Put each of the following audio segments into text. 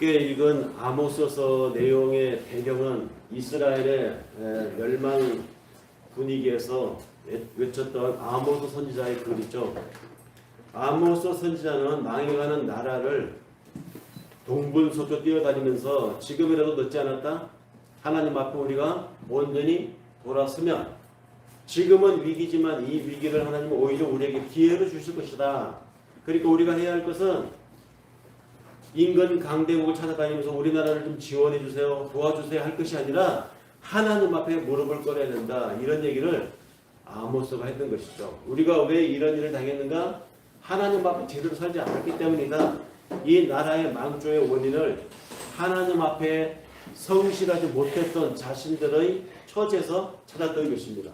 함께 읽은 아모스서 내용의 배경은 이스라엘의 멸망 분위기에서 외쳤던 아모스 선지자의 글이죠. 아모스 선지자는 망해가는 나라를 동분서주 뛰어다니면서 지금이라도 늦지 않았다. 하나님 앞에 우리가 온전히 돌아서면 지금은 위기지만 이 위기를 하나님은 오히려 우리에게 기회를 주실 것이다. 그러니까 우리가 해야 할 것은 인근 강대국을 찾아다니면서 우리나라를 좀 지원해 주세요, 도와주세요 할 것이 아니라 하나님 앞에 무릎을 꿇어야 된다. 이런 얘기를 아모스가 했던 것이죠. 우리가 왜 이런 일을 당했는가? 하나님 앞에 제대로 살지 않았기 때문이다. 이 나라의 망조의 원인을 하나님 앞에 성실하지 못했던 자신들의 처지에서 찾았던 것입니다.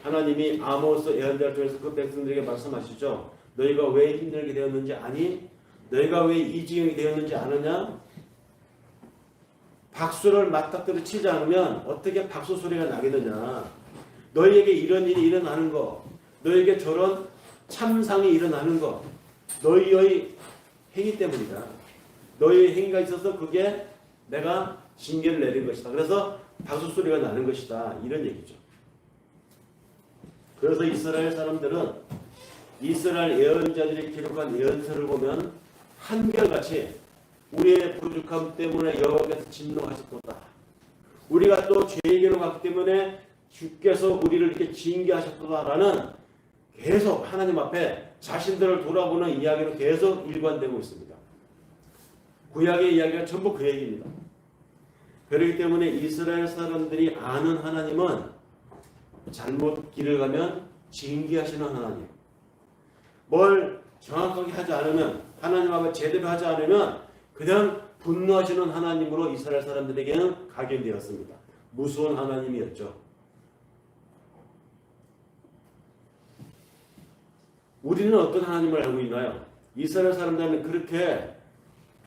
하나님이 아모스 예언자를 통해서 그 백성들에게 말씀하시죠. 너희가 왜 힘들게 되었는지 아니? 너희가 왜 이 지경이 되었는지 아느냐? 박수를 맞닥뜨려 치지 않으면 어떻게 박수 소리가 나겠느냐? 너희에게 이런 일이 일어나는 거, 너희에게 저런 참상이 일어나는 거, 너희의 행위 때문이다. 너희의 행위가 있어서 그게 내가 징계를 내린 것이다. 그래서 박수 소리가 나는 것이다. 이런 얘기죠. 그래서 이스라엘 사람들은 이스라엘 예언자들이 기록한 예언서를 보면 한결같이 우리의 부족함 때문에 여호와께서 진노하셨도다. 우리가 또 죄의 길로 갔기 때문에 주께서 우리를 이렇게 징계하셨도다라는 계속 하나님 앞에 자신들을 돌아보는 이야기로 계속 일관되고 있습니다. 구약의 이야기가 전부 그 얘기입니다. 그렇기 때문에 이스라엘 사람들이 아는 하나님은 잘못 길을 가면 징계하시는 하나님. 뭘 정확하게 하지 않으면, 하나님 앞에 제대로 하지 않으면 그냥 분노하시는 하나님으로 이스라엘 사람들에게는 각인되었습니다. 무서운 하나님이었죠. 우리는 어떤 하나님을 알고 있나요? 이스라엘 사람들은 그렇게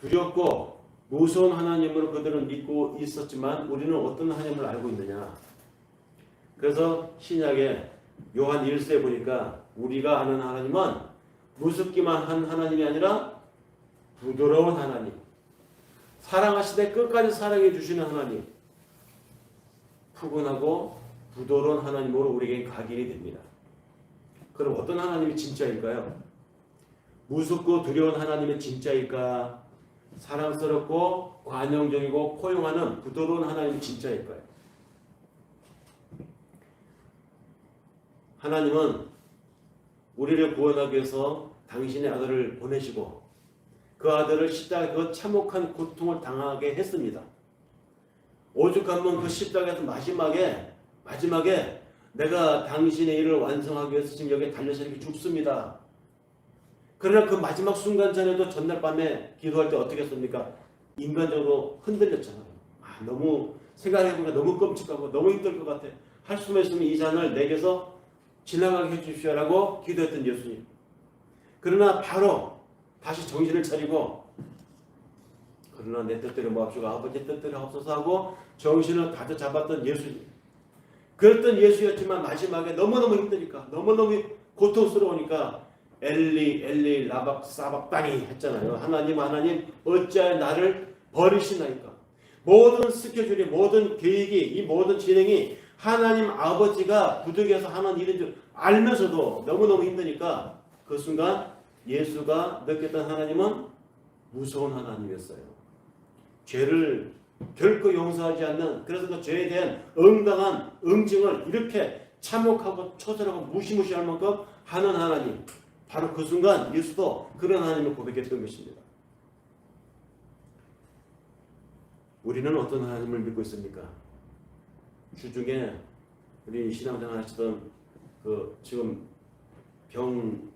두렵고 무서운 하나님으로 그들은 믿고 있었지만 우리는 어떤 하나님을 알고 있느냐? 그래서 신약에 요한 1서에 보니까 우리가 아는 하나님은 무섭기만 한 하나님이 아니라 부드러운 하나님, 사랑하시되 끝까지 사랑해 주시는 하나님, 푸근하고 부드러운 하나님으로 우리에게 각인이 됩니다. 그럼 어떤 하나님이 진짜일까요? 무섭고 두려운 하나님이 진짜일까? 사랑스럽고 관용적이고 포용하는 부드러운 하나님이 진짜일까요? 하나님은 우리를 구원하기 위해서 당신의 아들을 보내시고 그 아들을 십자가에 그 참혹한 고통을 당하게 했습니다. 오죽하면 그 십자가에서 마지막에 내가 당신의 일을 완성하기 위해서 지금 여기에 달려서 이렇게 죽습니다. 그러나 그 마지막 순간 전에도 전날 밤에 기도할 때 어떻게 했습니까? 인간적으로 흔들렸잖아요. 너무 생각해보니까 너무 끔찍하고 너무 힘들 것 같아. 할 수만 있으면 이 잔을 내게서 지나가게 해주십시오라고 기도했던 예수님. 그러나 바로 다시 정신을 차리고 그러나 내 뜻대로 모합시고 아버지 뜻대로 하옵소서 하고 정신을 가득 잡았던 예수님. 그랬던 예수였지만 마지막에 너무너무 힘드니까 너무너무 고통스러우니까 엘리 엘리 라박 사박다니 했잖아요. 하나님 어찌하여 나를 버리시나이까. 모든 스케줄이 모든 계획이 이 모든 진행이 하나님 아버지가 부득이해서 하는 일인 줄 알면서도 너무너무 힘드니까 그 순간 예수가 느꼈던 하나님은 무서운 하나님이었어요. 죄를 결코 용서하지 않는, 그래서 그 죄에 대한 응당한 응징을 이렇게 참혹하고 처절하고 무시무시할 만큼 하는 하나님. 바로 그 순간 예수도 그런 하나님을 고백했던 것입니다. 우리는 어떤 하나님을 믿고 있습니까? 주중에 우리 신앙생활 하시던 그 지금 병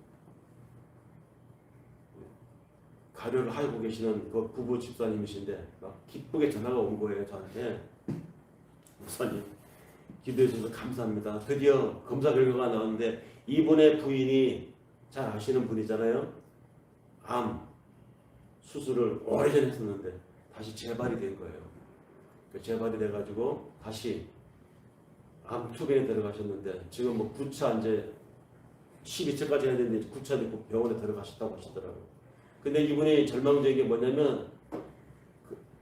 가료를 하고 계시는 그 부부 집사님이신데 막 기쁘게 전화가 온 거예요. 저한테. 목사님 기도해 주셔서 감사합니다. 드디어 검사 결과가 나왔는데 이분의 부인이 잘 아시는 분이잖아요. 암 수술을 오래전에 했었는데 다시 재발이 된 거예요. 재발이 돼가지고 다시 암 투병에 들어가셨는데 지금 뭐 9차 이제 12차까지 해야 되는데 9차 됐고 병원에 들어가셨다고 하시더라고요. 근데 이분이 절망적인 게 뭐냐면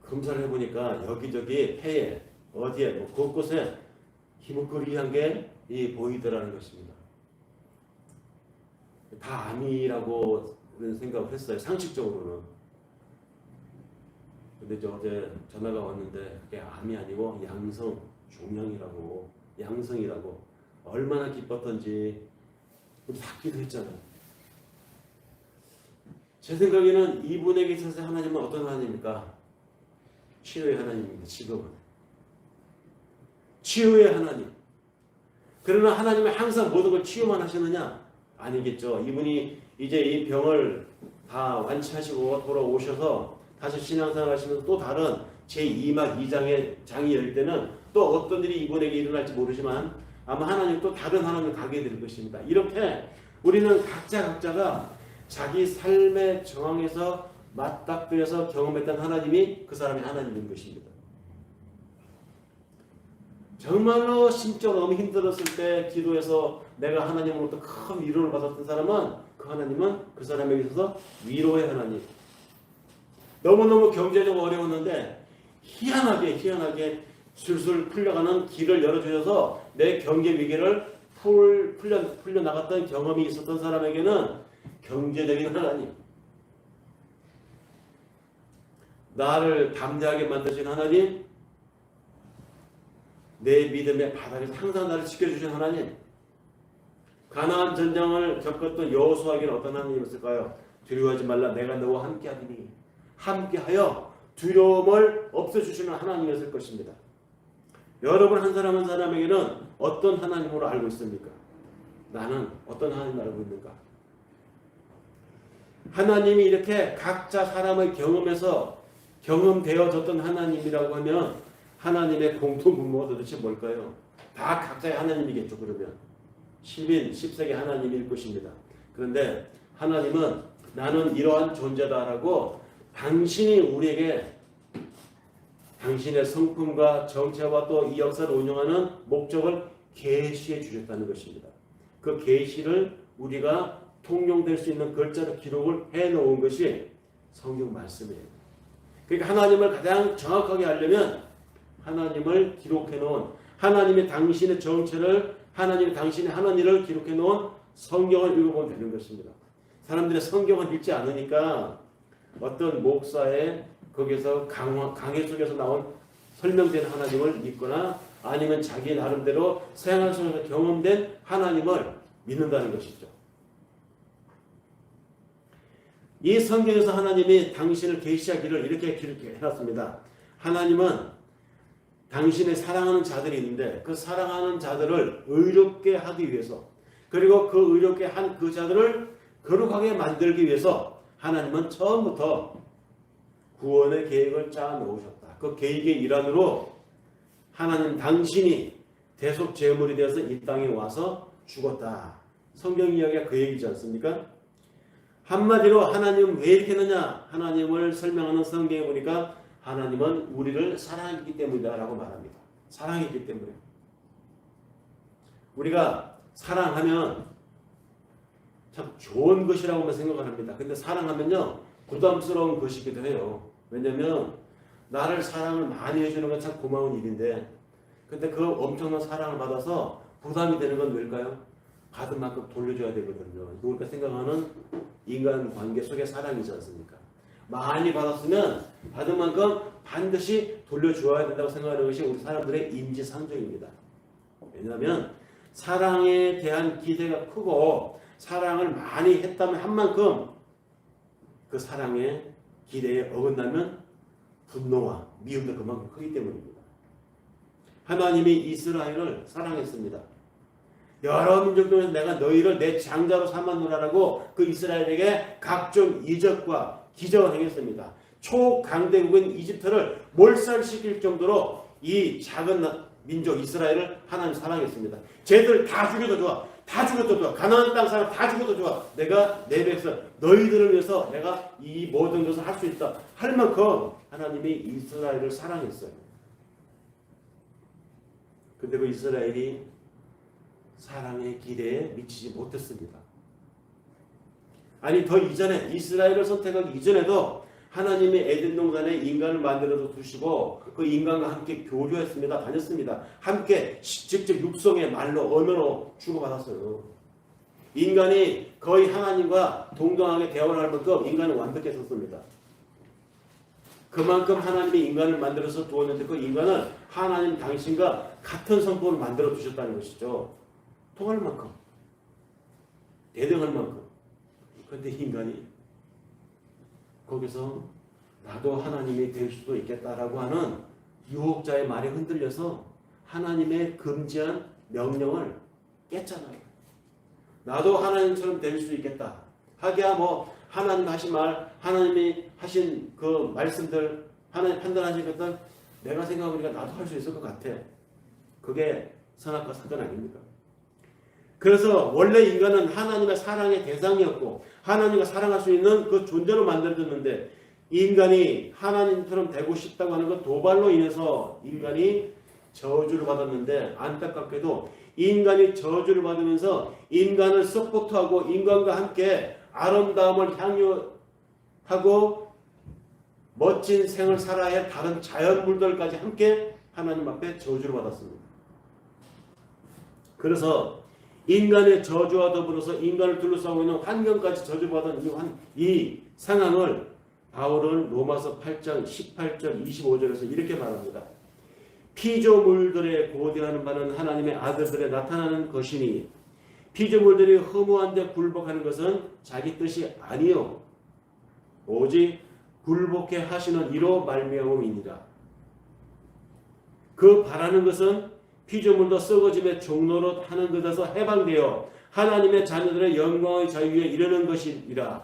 검사를 해보니까 여기저기 폐에 어디에 뭐 곳곳에 희뭇거리한 게 보이더라는 것입니다. 다 암이라고 생각을 했어요. 상식적으로는. 근데 저 어제 전화가 왔는데 그게 암이 아니고 양성, 종양이라고, 양성이라고. 얼마나 기뻤던지 우리 다 기도했잖아요. 제 생각에는 이분에게 있어서 하나님은 어떤 하나님입니까? 치유의 하나님입니다. 지금은 치유의 하나님. 그러나 하나님은 항상 모든 걸 치유만 하시느냐? 아니겠죠. 이분이 이제 이 병을 다 완치하시고 돌아오셔서 다시 신앙생활 하시면서 또 다른 제2막 2장의 장이 열 때는 또 어떤 일이 이분에게 일어날지 모르지만 아마 하나님 또 다른 하나님을 가게 될 것입니다. 이렇게 우리는 각자가 자기 삶의 정황에서 맞닥뜨려서 경험했던 하나님이 그 사람의 하나님인 것입니다. 정말로 심적으로 너무 힘들었을 때 기도해서 내가 하나님으로부터 큰 위로를 받았던 사람은 그 하나님은 그 사람에게 있어서 위로의 하나님. 너무너무 경제적으로 어려웠는데 희한하게 술술 풀려가는 길을 열어주셔서 내 경제 위기를 풀려나갔던 경험이 있었던 사람에게는 경제적인 하나님, 나를 담대하게 만드신 하나님, 내 믿음의 바닥에서 항상 나를 지켜주신 하나님, 가나안 전쟁을 겪었던 여호수아에게는 어떤 하나님이었을까요? 두려워하지 말라, 내가 너와 함께하리니. 함께하여 두려움을 없애주시는 하나님이었을 것입니다. 여러분 한 사람 한 사람에게는 어떤 하나님으로 알고 있습니까? 나는 어떤 하나님을 알고 있는가? 하나님이 이렇게 각자 사람의 경험에서 경험되어졌던 하나님이라고 하면 하나님의 공통분모가 도대체 뭘까요? 다 각자의 하나님이겠죠. 그러면 10인 10색의 하나님일 것입니다. 그런데 하나님은 나는 이러한 존재다라고 당신이 우리에게 당신의 성품과 정체와 또 이 역사를 운영하는 목적을 계시해 주셨다는 것입니다. 그 계시를 우리가 통용될 수 있는 글자로 기록을 해놓은 것이 성경 말씀이에요. 그러니까 하나님을 가장 정확하게 알려면 하나님을 기록해 놓은 하나님의 당신의 정체를 하나님의 당신의 하는 일을 기록해 놓은 성경을 읽어보면 되는 것입니다. 사람들이 성경을 읽지 않으니까 어떤 목사의 거기서 강해 속에서 나온 설명된 하나님을 믿거나 아니면 자기 나름대로 생활 속에서 경험된 하나님을 믿는다는 것이죠. 이 성경에서 하나님이 당신을 계시하기를 이렇게 기록해놨습니다. 하나님은 당신의 사랑하는 자들이 있는데 그 사랑하는 자들을 의롭게 하기 위해서 그리고 그 의롭게 한 그 자들을 거룩하게 만들기 위해서 하나님은 처음부터 구원의 계획을 짜 놓으셨다. 그 계획의 일환으로 하나님 당신이 대속 제물이 되어서 이 땅에 와서 죽었다. 성경 이야기가 그 얘기지 않습니까? 한마디로 하나님은 왜 이렇게 했느냐? 하나님을 설명하는 성경에 보니까 하나님은 우리를 사랑했기 때문이다라고 말합니다. 사랑했기 때문에. 우리가 사랑하면 참 좋은 것이라고만 생각을 합니다. 근데 사랑하면요 부담스러운 것이기도 해요. 왜냐면 나를 사랑을 많이 해주는 건 참 고마운 일인데 근데 그 엄청난 사랑을 받아서 부담이 되는 건 왜일까요? 받은 만큼 돌려줘야 되거든요. 이거 우리가 생각하는 인간관계 속의 사랑이지 않습니까? 많이 받았으면 받은 만큼 반드시 돌려줘야 된다고 생각하는 것이 우리 사람들의 인지상정입니다. 왜냐하면 사랑에 대한 기대가 크고 사랑을 많이 했다면 한 만큼 그 사랑의 기대에 어긋나면 분노와 미움도 그만큼 크기 때문입니다. 하나님이 이스라엘을 사랑했습니다. 여러 민족 중에서 내가 너희를 내 장자로 삼았노라라고 그 이스라엘에게 각종 이적과 기적을 행했습니다. 초강대국인 이집트를 몰살시킬 정도로 이 작은 민족 이스라엘을 하나님 사랑했습니다. 쟤들 다 죽여도 좋아. 다 죽여도 좋아. 가나안 땅 사람 다 죽여도 좋아. 내가 내 백성 너희들을 위해서 내가 이 모든 것을 할 수 있다. 할 만큼 하나님이 이스라엘을 사랑했어요. 근데 그 이스라엘이 사랑의 기대에 미치지 못했습니다. 아니 더 이전에 이스라엘을 선택하기 이전에도 하나님이 에덴 동산에 인간을 만들어서 두시고 그 인간과 함께 교류했습니다. 다녔습니다. 함께 직접 육성의 말로 언어로 주고받았어요. 인간이 거의 하나님과 동등하게 대화를 할 만큼 인간은 완벽했었습니다. 그만큼 하나님이 인간을 만들어서 두었는데 그 인간은 하나님 당신과 같은 성품을 만들어 두셨다는 것이죠. 통할 만큼, 대등할 만큼. 그런데 인간이 거기서 나도 하나님이 될 수도 있겠다라고 하는 유혹자의 말에 흔들려서 하나님의 금지한 명령을 깼잖아요. 나도 하나님처럼 될 수 있겠다. 하기야 뭐 하나님 하신 말, 하나님이 하신 그 말씀들, 하나님 판단하신 것들 내가 생각해보니까 나도 할 수 있을 것 같아. 그게 선악과 사단 아닙니까? 그래서 원래 인간은 하나님의 사랑의 대상이었고 하나님과 사랑할 수 있는 그 존재로 만들어졌는데 인간이 하나님처럼 되고 싶다고 하는 그 도발로 인해서 인간이 저주를 받았는데 안타깝게도 인간이 저주를 받으면서 인간을 서포트하고 인간과 함께 아름다움을 향유하고 멋진 생을 살아야 할 다른 자연물들까지 함께 하나님 앞에 저주를 받았습니다. 그래서 인간의 저주와 더불어서 인간을 둘러싸고 있는 환경까지 저주받은 이 상황을 바울은 로마서 8장 18절 25절에서 이렇게 말합니다. 피조물들의 고대하는 바는 하나님의 아들들에 나타나는 것이니 피조물들이 허무한데 굴복하는 것은 자기 뜻이 아니요 오직 굴복해 하시는 이로 말미암음이니라. 그 바라는 것은 피조물도 썩어짐의 종로로 하는 것에서 해방되어 하나님의 자녀들의 영광의 자유에 이르는 것이니라.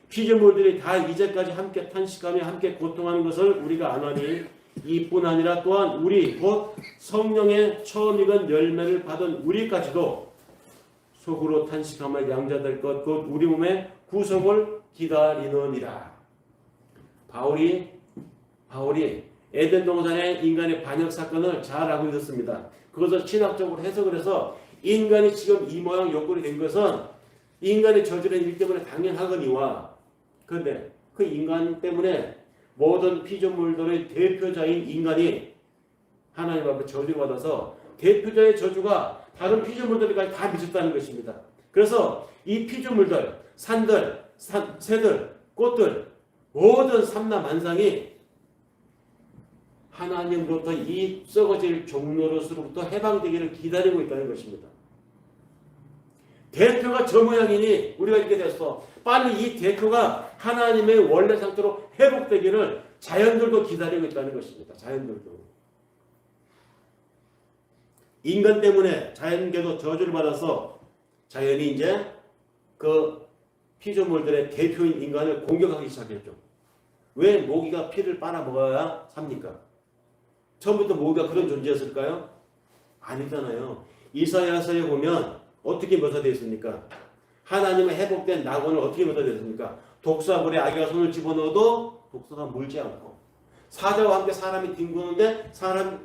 피조물들이 다 이제까지 함께 탄식하며 함께 고통하는 것을 우리가 아나니 이뿐 아니라 또한 우리 곧 성령의 처음 익은 열매를 받은 우리까지도 속으로 탄식하며 양자될 것 곧 우리 몸의 구속을 기다리느니라. 바울이 에덴 동산의 인간의 반역 사건을 잘 알고 있었습니다. 그것을 신학적으로 해석을 해서 인간이 지금 이 모양 요꼴이 된 것은 인간의 저지른 일 때문에 당연하거니와 그런데 그 인간 때문에 모든 피조물들의 대표자인 인간이 하나님 앞에 저주를 받아서 대표자의 저주가 다른 피조물들까지 다 미쳤다는 것입니다. 그래서 이 피조물들, 산들, 새들, 꽃들 모든 삼라만상이 하나님으로부터 이 썩어질 종로로서로부터 해방되기를 기다리고 있다는 것입니다. 대표가 저 모양이니 우리가 이렇게 됐어. 빨리 이 대표가 하나님의 원래 상태로 회복되기를 자연들도 기다리고 있다는 것입니다. 자연들도. 인간 때문에 자연계도 저주를 받아서 자연이 이제 그 피조물들의 대표인 인간을 공격하기 시작했죠. 왜 모기가 피를 빨아먹어야 삽니까? 처음부터 모기가 그런 존재였을까요? 아니잖아요. 이사야서에 보면 어떻게 묘사되어 있습니까? 하나님의 회복된 낙원을 어떻게 묘사되어 있습니까? 독사물에 아기가 손을 집어넣어도 독사가 물지 않고 사자와 함께 사람이 뒹구는데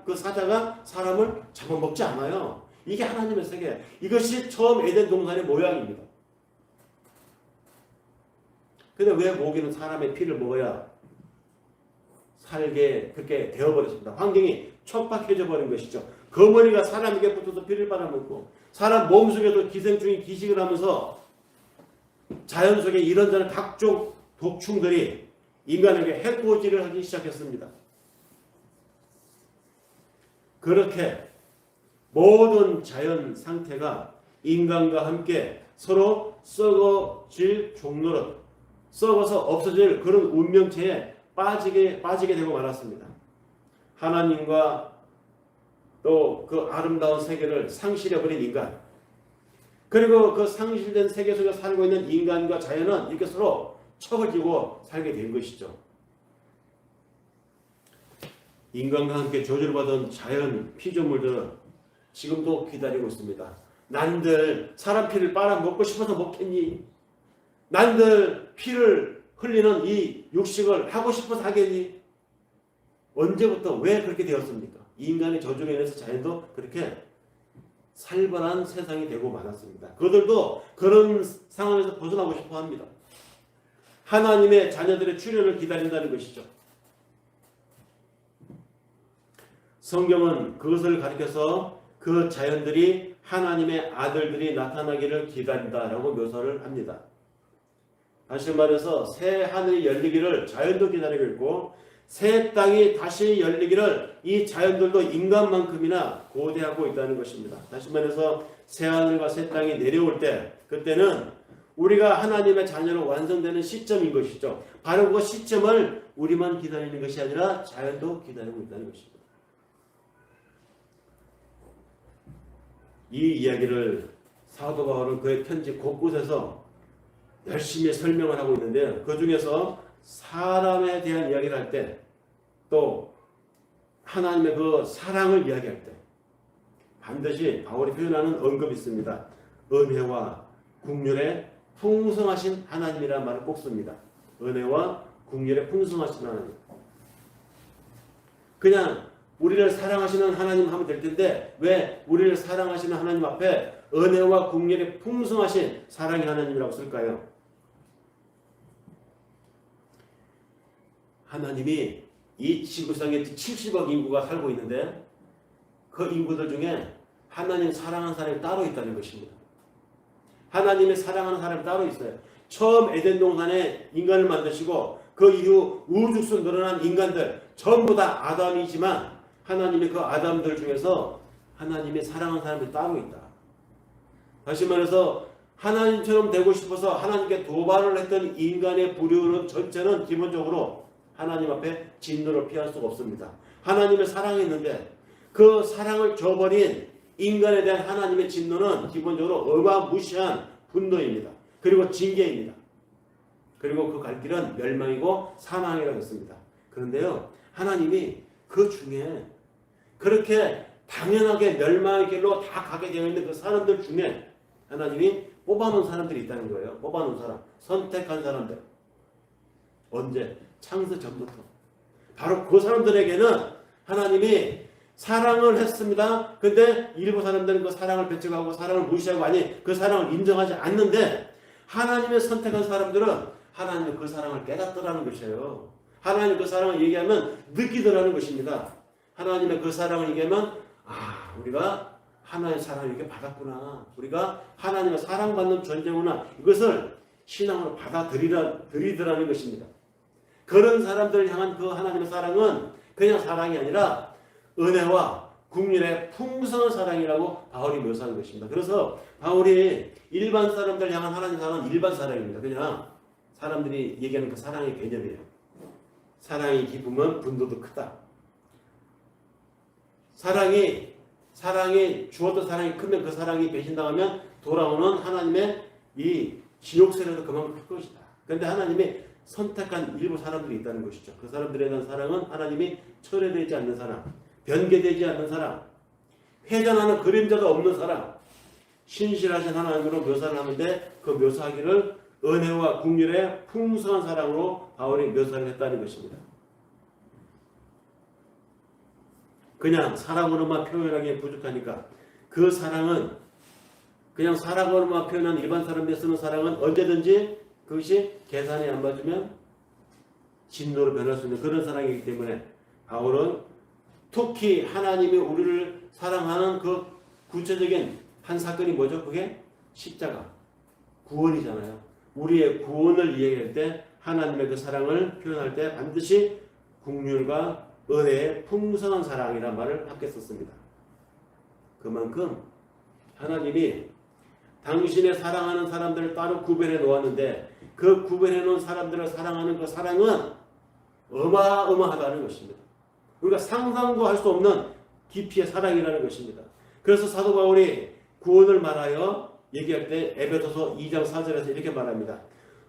그 사자가 사람을 잡아먹지 않아요. 이게 하나님의 세계. 이것이 처음 에덴 동산의 모양입니다. 근데 왜 모기는 사람의 피를 먹어야 살게 그렇게 되어버렸습니다. 환경이 촉박해져 버린 것이죠. 거머리가 사람에게 붙어서 피를 빨아먹고 사람 몸속에도 기생충이 기식을 하면서 자연 속에 이런저런 각종 독충들이 인간에게 해코지를 하기 시작했습니다. 그렇게 모든 자연 상태가 인간과 함께 서로 썩어질 종로로 썩어서 없어질 그런 운명체에 빠지게 되고 말았습니다. 하나님과 또 그 아름다운 세계를 상실해버린 인간, 그리고 그 상실된 세계 속에 살고 있는 인간과 자연은 이렇게 서로 척을 지고 살게 된 것이죠. 인간과 함께 저주를 받은 자연 피조물들은 지금도 기다리고 있습니다. 난들 사람 피를 빨아먹고 싶어서 먹겠니? 난들 피를 흘리는 이 육식을 하고 싶어서 하겠니? 언제부터 왜 그렇게 되었습니까? 인간의 저주로 인해서 자연도 그렇게 살벌한 세상이 되고 말았습니다. 그들도 그런 상황에서 벗어나고 싶어 합니다. 하나님의 자녀들의 출현을 기다린다는 것이죠. 성경은 그것을 가리켜서 그 자연들이 하나님의 아들들이 나타나기를 기다린다라고 묘사를 합니다. 다시 말해서 새 하늘이 열리기를 자연도 기다리고 있고 새 땅이 다시 열리기를 이 자연들도 인간만큼이나 고대하고 있다는 것입니다. 다시 말해서 새 하늘과 새 땅이 내려올 때 그때는 우리가 하나님의 자녀로 완성되는 시점인 것이죠. 바로 그 시점을 우리만 기다리는 것이 아니라 자연도 기다리고 있다는 것입니다. 이 이야기를 사도 바울은 그의 편지 곳곳에서 열심히 설명을 하고 있는데 그 중에서 사람에 대한 이야기를 할 때 또 하나님의 그 사랑을 이야기할 때 반드시 바울이 표현하는 언급이 있습니다. 은혜와 국률에 풍성하신 하나님이라는 말을 꼭 씁니다. 은혜와 국률에 풍성하신 하나님. 그냥 우리를 사랑하시는 하나님 하면 될 텐데 왜 우리를 사랑하시는 하나님 앞에 은혜와 국률에 풍성하신 사랑의 하나님이라고 쓸까요? 하나님이 이 지구상에 70억 인구가 살고 있는데 그 인구들 중에 하나님 사랑하는 사람이 따로 있다는 것입니다. 하나님의 사랑하는 사람이 따로 있어요. 처음 에덴 동산에 인간을 만드시고 그 이후 우주수 늘어난 인간들 전부 다 아담이지만 하나님의 그 아담들 중에서 하나님의 사랑하는 사람이 따로 있다. 다시 말해서 하나님처럼 되고 싶어서 하나님께 도발을 했던 인간의 부류는 전체는 기본적으로 하나님 앞에 진노를 피할 수가 없습니다. 하나님을 사랑했는데 그 사랑을 저버린 인간에 대한 하나님의 진노는 기본적으로 어마무시한 분노입니다. 그리고 징계입니다. 그리고 그 갈 길은 멸망이고 사망이라고 했습니다. 그런데요, 하나님이 그 중에 그렇게 당연하게 멸망의 길로 다 가게 되어 있는 그 사람들 중에 하나님이 뽑아놓은 사람들이 있다는 거예요. 뽑아놓은 사람, 선택한 사람들. 언제? 창세 전부터. 바로 그 사람들에게는 하나님이 사랑을 했습니다. 근데 일부 사람들은 그 사랑을 배척하고 사랑을 무시하고 아니 그 사랑을 인정하지 않는데 하나님의 선택한 사람들은 하나님의 그 사랑을 깨닫더라는 것이에요. 하나님 그 사랑을 얘기하면 느끼더라는 것입니다. 하나님의 그 사랑을 얘기하면 우리가 하나님의 사랑을 이렇게 받았구나. 우리가 하나님의 사랑받는 존재구나. 이것을 신앙으로 받아들이더라는 것입니다. 그런 사람들을 향한 그 하나님의 사랑은 그냥 사랑이 아니라 은혜와 국률의 풍성한 사랑이라고 바울이 묘사한 것입니다. 그래서 바울이 일반 사람들 향한 하나님 사랑은 일반 사랑입니다. 그냥 사람들이 얘기하는 그 사랑의 개념이에요. 사랑의 기쁨은 분도도 크다. 사랑이 주었던 사랑이 크면 그 사랑이 배신당하면 돌아오는 하나님의 이 지옥세례도 그만큼 클 것이다. 그런데 하나님이 선택한 일부 사람들이 있다는 것이죠. 그 사람들에 대한 사랑은 하나님이 철회되지 않는 사랑, 변개되지 않는 사랑, 회전하는 그림자도 없는 사랑, 신실하신 하나님으로 묘사를 하는데 그 묘사하기를 은혜와 국률의 풍성한 사랑으로 바울이 묘사를 했다는 것입니다. 그냥 사랑으로만 표현하기에 부족하니까 그 사랑은 그냥 사랑으로만 표현한 일반 사람들이 쓰는 사랑은 언제든지 그것이 계산이 안 맞으면 진노로 변할 수 있는 그런 사랑이기 때문에 바울은 특히 하나님이 우리를 사랑하는 그 구체적인 한 사건이 뭐죠? 그게 십자가, 구원이잖아요. 우리의 구원을 이야기할 때 하나님의 그 사랑을 표현할 때 반드시 국률과 은혜의 풍성한 사랑이라는 말을 함께 썼습니다. 그만큼 하나님이 당신의 사랑하는 사람들을 따로 구별해 놓았는데 그 구별해 놓은 사람들을 사랑하는 그 사랑은 어마어마하다는 것입니다. 우리가 상상도 할 수 없는 깊이의 사랑이라는 것입니다. 그래서 사도 바울이 구원을 말하여 얘기할 때 에베소서 2장 4절에서 이렇게 말합니다.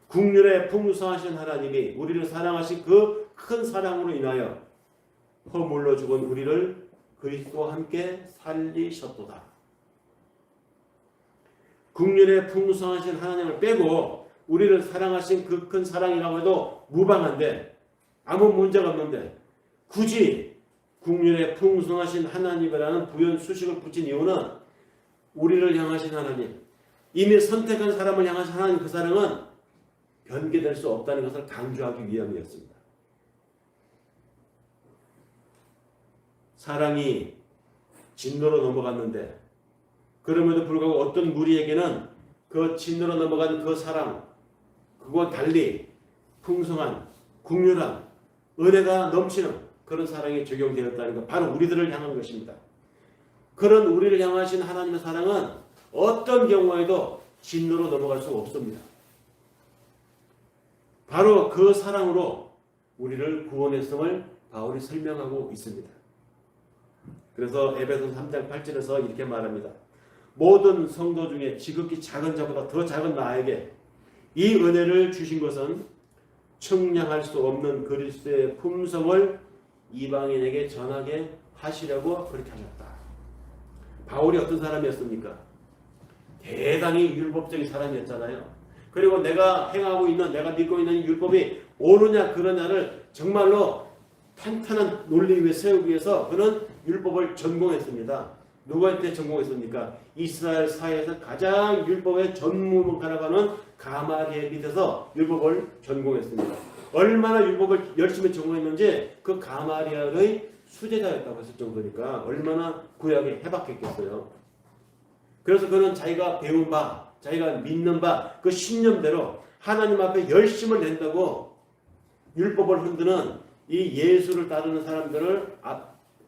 국률에 풍성하신 하나님이 우리를 사랑하신 그 큰 사랑으로 인하여 허물로 죽은 우리를 그리스도와 함께 살리셨도다. 국률에 풍성하신 하나님을 빼고 우리를 사랑하신 그 큰 사랑이라고 해도 무방한데 아무 문제가 없는데 굳이 국률에 풍성하신 하나님이라는 부연 수식을 붙인 이유는 우리를 향하신 하나님, 이미 선택한 사람을 향하신 하나님 그 사랑은 변개될 수 없다는 것을 강조하기 위함이었습니다. 사랑이 진노로 넘어갔는데 그럼에도 불구하고 어떤 무리에게는 그 진노로 넘어간 그 사랑, 그거 달리 풍성한, 국률한, 은혜가 넘치는 그런 사랑이 적용되었다는 것, 바로 우리들을 향한 것입니다. 그런 우리를 향하신 하나님의 사랑은 어떤 경우에도 진노로 넘어갈 수 없습니다. 바로 그 사랑으로 우리를 구원했음을 바울이 설명하고 있습니다. 그래서 에베소서 3장 8절에서 이렇게 말합니다. 모든 성도 중에 지극히 작은 자보다 더 작은 나에게 이 은혜를 주신 것은 측량할 수 없는 그리스도의 품성을 이방인에게 전하게 하시려고 그렇게 하셨다. 바울이 어떤 사람이었습니까? 대단히 율법적인 사람이었잖아요. 그리고 내가 행하고 있는, 내가 믿고 있는 율법이 옳으냐 그러냐를 정말로 탄탄한 논리 위에 세우기 위해서 그는 율법을 전공했습니다. 누구한테 전공했습니까? 이스라엘 사회에서 가장 율법의 전문가라고 하는 가마리엘 밑에서 율법을 전공했습니다. 얼마나 율법을 열심히 전공했는지 그 가마리엘의 수제자였다고 했을 정도니까 얼마나 구약에 해박했겠어요. 그래서 그는 자기가 배운 바, 자기가 믿는 바 그 신념대로 하나님 앞에 열심을 낸다고 율법을 흔드는 이 예수를 따르는 사람들을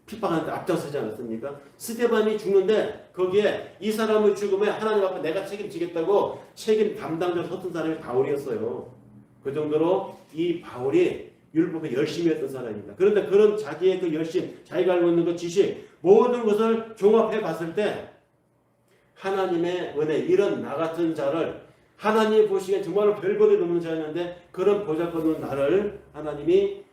핍박하는데 앞장서지 않았습니까? 스데반이 죽는데 거기에 이 사람의 죽음에 하나님 앞에 내가 책임지겠다고 책임 담당자로 섰던 사람이 바울이었어요. 그 정도로 이 바울이 율법에 열심히 했던 사람입니다. 그런데 그런 자기의 그 열심, 자기가 알고 있는 그 지식, 모든 것을 종합해 봤을 때 하나님의 은혜, 이런 나 같은 자를 하나님이 보시기엔 정말로 별볼이 없는 자였는데 그런 보잘것없는 나를 하나님이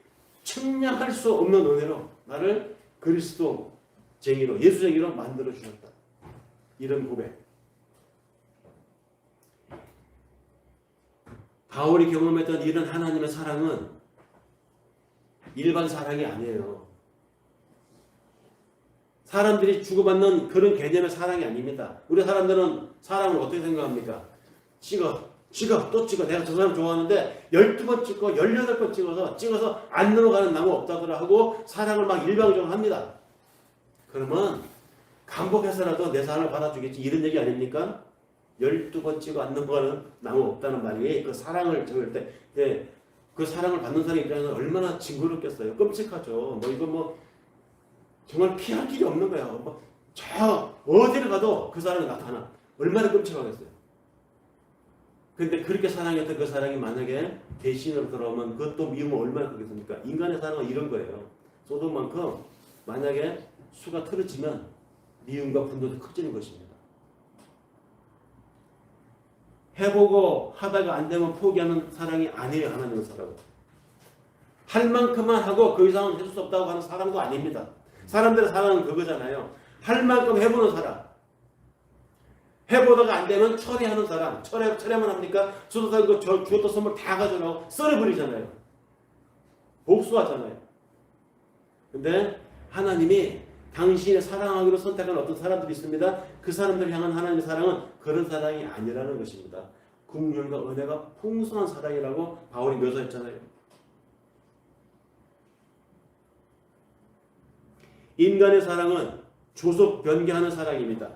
측량할 수 없는 은혜로 나를 그리스도쟁이로, 예수쟁이로 만들어 주셨다. 이런 고백. 바울이 경험했던 이런 하나님의 사랑은 일반 사랑이 아니에요. 사람들이 주고받는 그런 개념의 사랑이 아닙니다. 우리 사람들은 사랑을 어떻게 생각합니까? 찍어, 또 찍어. 내가 저 사람 좋아하는데 12번 찍고 18번 찍어서 안 넘어가는 나무 없다더라 하고 사랑을 막 일방적으로 합니다. 그러면 간복해서라도 내 사랑을 받아주겠지, 이런 얘기 아닙니까? 12번 찍어 안 넘어가는 나무 없다는 말이 그 사랑을 적을 때 그 사랑을 받는 사람 입장에서는 얼마나 징그럽겠어요. 끔찍하죠. 이거 정말 피할 길이 없는 거야. 저 어디를 가도 그 사람이 나타나. 얼마나 끔찍하겠어요. 근데 그렇게 사랑했던 그 사랑이 만약에 배신으로 돌아오면 그것도 미움은 얼마나 크겠습니까? 인간의 사랑은 이런 거예요. 소돔만큼 만약에 수가 틀어지면 미움과 분노도 커지는 것입니다. 해보고 하다가 안 되면 포기하는 사랑이 아니에요. 하나님의 사랑은. 할 만큼만 하고 그 이상은 해줄 수 없다고 하는 사랑도 아닙니다. 사람들의 사랑은 그거잖아요. 할 만큼 해보는 사람. 해보다가 안 되면 철회하는 사람. 철회만 합니까? 주었던 선물 다 가져가고 썰어버리잖아요. 복수하잖아요. 근데 하나님이 당신의 사랑하기로 선택한 어떤 사람들이 있습니다. 그 사람들을 향한 하나님의 사랑은 그런 사랑이 아니라는 것입니다. 긍휼과 은혜가 풍성한 사랑이라고 바울이 묘사했잖아요. 인간의 사랑은 조속 변개하는 사랑입니다.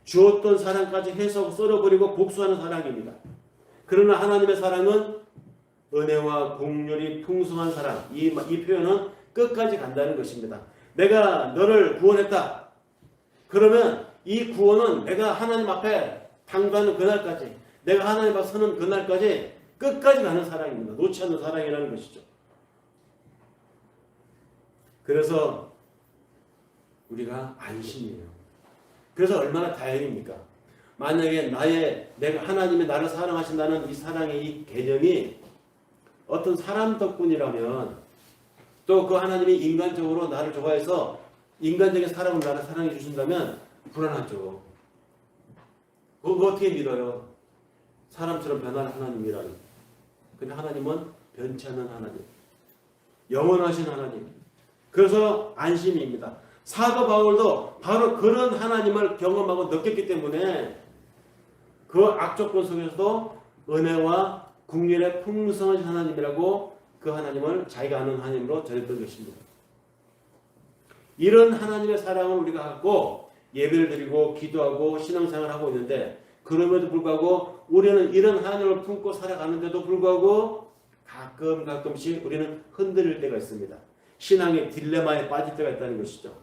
주었던 사랑까지 해서 썰어버리고 복수하는 사랑입니다. 그러나 하나님의 사랑은 은혜와 긍휼이 풍성한 사랑. 이 표현은 끝까지 간다는 것입니다. 내가 너를 구원했다. 그러면 이 구원은 내가 하나님 앞에 당도하는 그날까지, 내가 하나님 앞에 서는 그날까지 끝까지 가는 사랑입니다. 놓지 않는 사랑이라는 것이죠. 그래서 우리가 안심이에요. 그래서 얼마나 다행입니까? 만약에 내가 하나님이 나를 사랑하신다는 이 사랑의 이 개념이 어떤 사람 덕분이라면, 또 그 하나님이 인간적으로 나를 좋아해서 인간적인 사랑으로 나를 사랑해 주신다면 불안하죠. 그거 어떻게 믿어요? 사람처럼 변할 하나님이라니. 근데 하나님은 변치 않는 하나님, 영원하신 하나님. 그래서 안심입니다. 사도 바울도 바로 그런 하나님을 경험하고 느꼈기 때문에 그 악조건 속에서도 은혜와 국률의 풍성하신 하나님이라고 그 하나님을 자기가 아는 하나님으로 전했던 것입니다. 이런 하나님의 사랑을 우리가 갖고 예배를 드리고 기도하고 신앙생활을 하고 있는데, 그럼에도 불구하고 우리는 이런 하나님을 품고 살아가는데도 불구하고 가끔씩 우리는 흔들릴 때가 있습니다. 신앙의 딜레마에 빠질 때가 있다는 것이죠.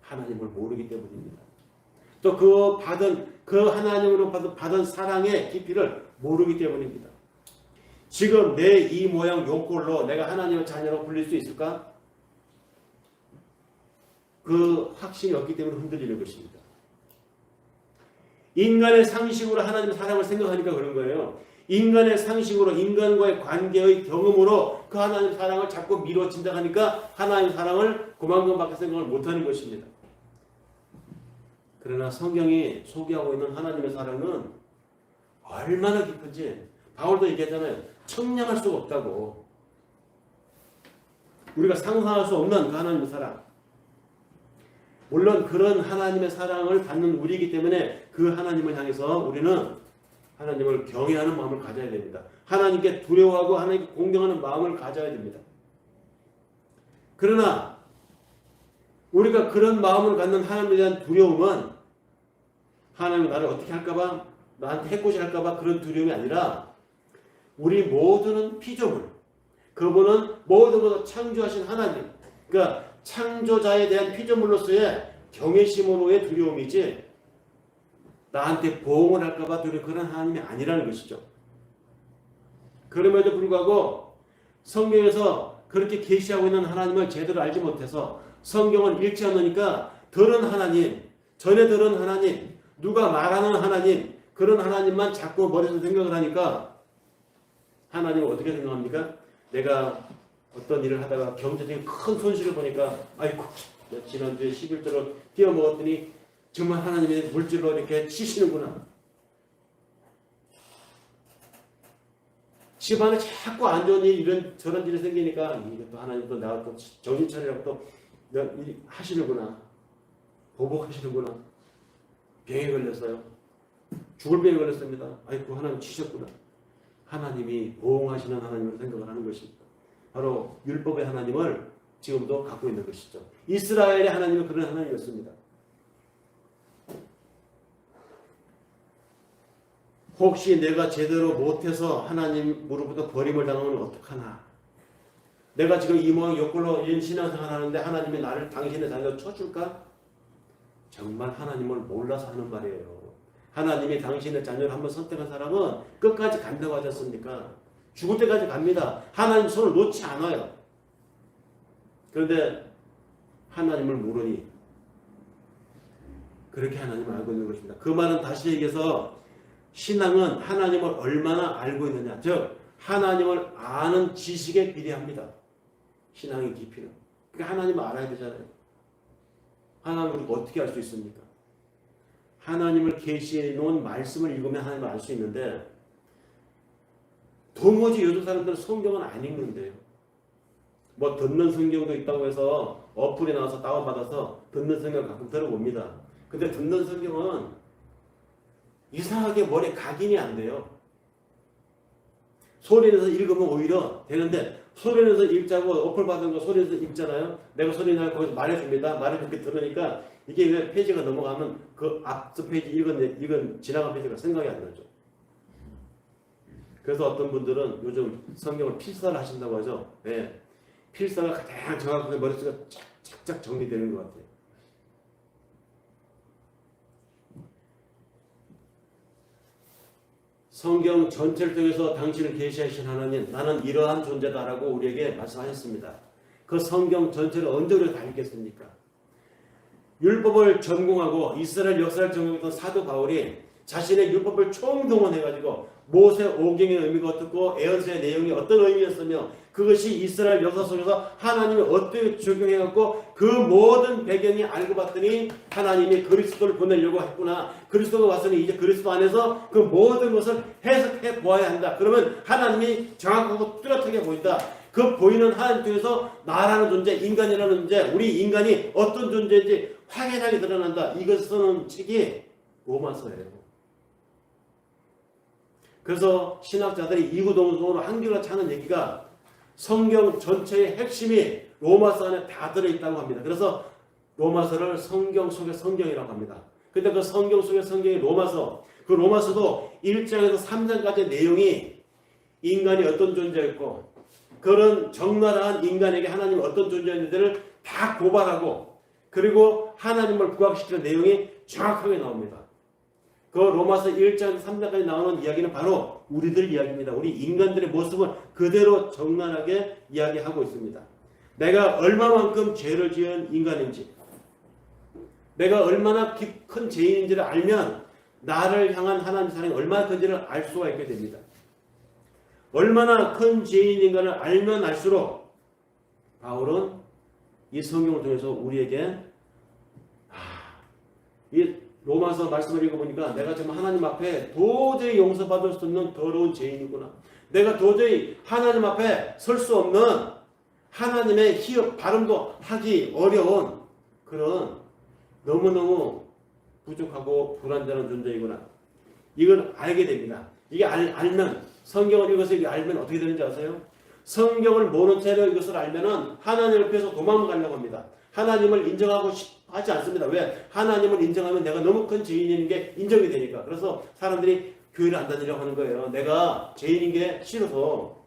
하나님을 모르기 때문입니다. 또 그 하나님으로 받은 사랑의 깊이를 모르기 때문입니다. 지금 내 이 모양 요 꼴로 내가 하나님의 자녀로 불릴 수 있을까? 그 확신이 없기 때문에 흔들리는 것입니다. 인간의 상식으로 하나님의 사랑을 생각하니까 그런 거예요. 인간의 상식으로, 인간과의 관계의 경험으로 그 하나님의 사랑을 자꾸 미뤄진다 하니까 하나님의 사랑을 그만큼밖에 생각을 못하는 것입니다. 그러나 성경이 소개하고 있는 하나님의 사랑은 얼마나 깊은지 바울도 얘기하잖아요. 청량할 수가 없다고. 우리가 상상할 수 없는 그 하나님의 사랑. 물론 그런 하나님의 사랑을 받는 우리이기 때문에 그 하나님을 향해서 우리는 하나님을 경외하는 마음을 가져야 됩니다. 하나님께 두려워하고 하나님께 공경하는 마음을 가져야 됩니다. 그러나 우리가 그런 마음을 갖는 하나님에 대한 두려움은 하나님이 나를 어떻게 할까봐, 나한테 해코지 할까봐 그런 두려움이 아니라, 우리 모두는 피조물, 그분은 모든 것을 창조하신 하나님, 그러니까 창조자에 대한 피조물로서의 경외심으로의 두려움이지 나한테 보응을 할까봐 두려운 그런 하나님이 아니라는 것이죠. 그럼에도 불구하고 성경에서 그렇게 계시하고 있는 하나님을 제대로 알지 못해서 성경을 읽지 않으니까 들은 하나님, 전에 들은 하나님, 누가 말하는 하나님, 그런 하나님만 자꾸 머릿속에 생각을 하니까 하나님을 어떻게 생각합니까? 내가 어떤 일을 하다가 경제적인 큰 손실을 보니까 아이고 지난주에 11조를 띄어먹었더니 정말 하나님이 물질로 이렇게 치시는구나. 집안에 자꾸 안 좋은 일, 이런 저런 일이 생기니까 이것도 하나님 또 내가 또 정신 차리라고 또 하시는구나. 보복하시는구나. 병에 걸렸어요. 죽을 병에 걸렸습니다. 아이고 하나님 치셨구나. 하나님이 보응하시는 하나님을 생각을 하는 것입니다. 바로 율법의 하나님을 지금도 갖고 있는 것이죠. 이스라엘의 하나님은 그런 하나님이었습니다. 혹시 내가 제대로 못해서 하나님으로부터 버림을 당하면 어떡하나. 내가 지금 이 모양 요꼴로 이런 신앙생활 하는데 하나님이 나를 당신의 자녀로 쳐줄까? 정말 하나님을 몰라서 하는 말이에요. 하나님이 당신의 자녀를 한번 선택한 사람은 끝까지 간다고 하지 않습니까? 죽을 때까지 갑니다. 하나님 손을 놓지 않아요. 그런데 하나님을 모르니 그렇게 하나님을 알고 있는 것입니다. 그 말은 다시 얘기해서 신앙은 하나님을 얼마나 알고 있느냐, 즉 하나님을 아는 지식에 비례합니다. 신앙의 깊이는. 그러니까 하나님을 알아야 되잖아요. 하나님을 우리가 어떻게 알 수 있습니까? 하나님을 계시해 놓은 말씀을 읽으면 하나님을 알 수 있는데 도무지 요즘 사람들은 성경은 안 읽는데요. 뭐 듣는 성경도 있다고 해서 어플이 나와서 다운받아서 듣는 성경을 가끔 들어봅니다. 근데 듣는 성경은 이상하게 머리에 각인이 안 돼요. 소리내서 읽으면 오히려 되는데 소리내서 읽자고 어플 받은 거 소리내서 읽잖아요. 내가 소리내서 거기서 말해줍니다. 말해줄게 들으니까 이게 페이지가 넘어가면 그 앞서 페이지 읽은 지나간 페이지가 생각이 안 나죠. 그래서 어떤 분들은 요즘 성경을 필사를 하신다고 하죠. 네. 필사가 가장 정확하게 머릿속에 착착 정리되는 것 같아요. 성경 전체를 통해서 당신을 계시하신 하나님, 나는 이러한 존재다라고 우리에게 말씀하셨습니다. 그 성경 전체를 언제 우리가 다 읽겠습니까? 율법을 전공하고 이스라엘 역사를 전공했던 사도 바울이 자신의 율법을 총동원해가지고 모세 오경의 의미가 어떻고 에언서의 내용이 어떤 의미였으며 그것이 이스라엘 역사 속에서 하나님이 어떻게 적용해갖고 그 모든 배경이 알고 봤더니 하나님이 그리스도를 보내려고 했구나. 그리스도가 왔으니 이제 그리스도 안에서 그 모든 것을 해석해 보아야 한다. 그러면 하나님이 정확하고 뚜렷하게 보인다. 그 보이는 하나님 통해서 나라는 존재, 인간이라는 존재, 우리 인간이 어떤 존재인지 확연하게 드러난다. 이것을 쓰는 책이 로마서예요. 그래서 신학자들이 이구동성으로 한결같이 하는 얘기가 성경 전체의 핵심이 로마서 안에 다 들어있다고 합니다. 그래서 로마서를 성경 속의 성경이라고 합니다. 근데 그 성경 속의 성경이 로마서, 그 로마서도 1장에서 3장까지의 내용이 인간이 어떤 존재였고 그런 적나라한 인간에게 하나님이 어떤 존재였는지를 다 고발하고 그리고 하나님을 부각시키는 내용이 정확하게 나옵니다. 그 로마서 1장 3장까지 나오는 이야기는 바로 우리들 이야기입니다. 우리 인간들의 모습을 그대로 적나라하게 이야기하고 있습니다. 내가 얼마만큼 죄를 지은 인간인지, 내가 얼마나 큰 죄인인지를 알면 나를 향한 하나님의 사랑이 얼마나 큰지를 알 수가 있게 됩니다. 얼마나 큰 죄인인가를 알면 알수록 바울은 이 성경을 통해서 우리에게 이 로마서 말씀을 읽어보니까 내가 지금 하나님 앞에 도저히 용서받을 수 없는 더러운 죄인이구나. 내가 도저히 하나님 앞에 설 수 없는 하나님의 희업 발음도 하기 어려운 그런 너무너무 부족하고 불완전한 존재이구나. 이걸 알게 됩니다. 이게 알면 성경을 읽어서 이게 알면 어떻게 되는지 아세요? 성경을 모른 채로 이것을 알면은 하나님 앞에서 도망가려고 합니다. 하나님을 인정하고 하지 않습니다. 왜? 하나님을 인정하면 내가 너무 큰 죄인인 게 인정이 되니까. 그래서 사람들이 교회를 안 다니려고 하는 거예요. 내가 죄인인 게 싫어서.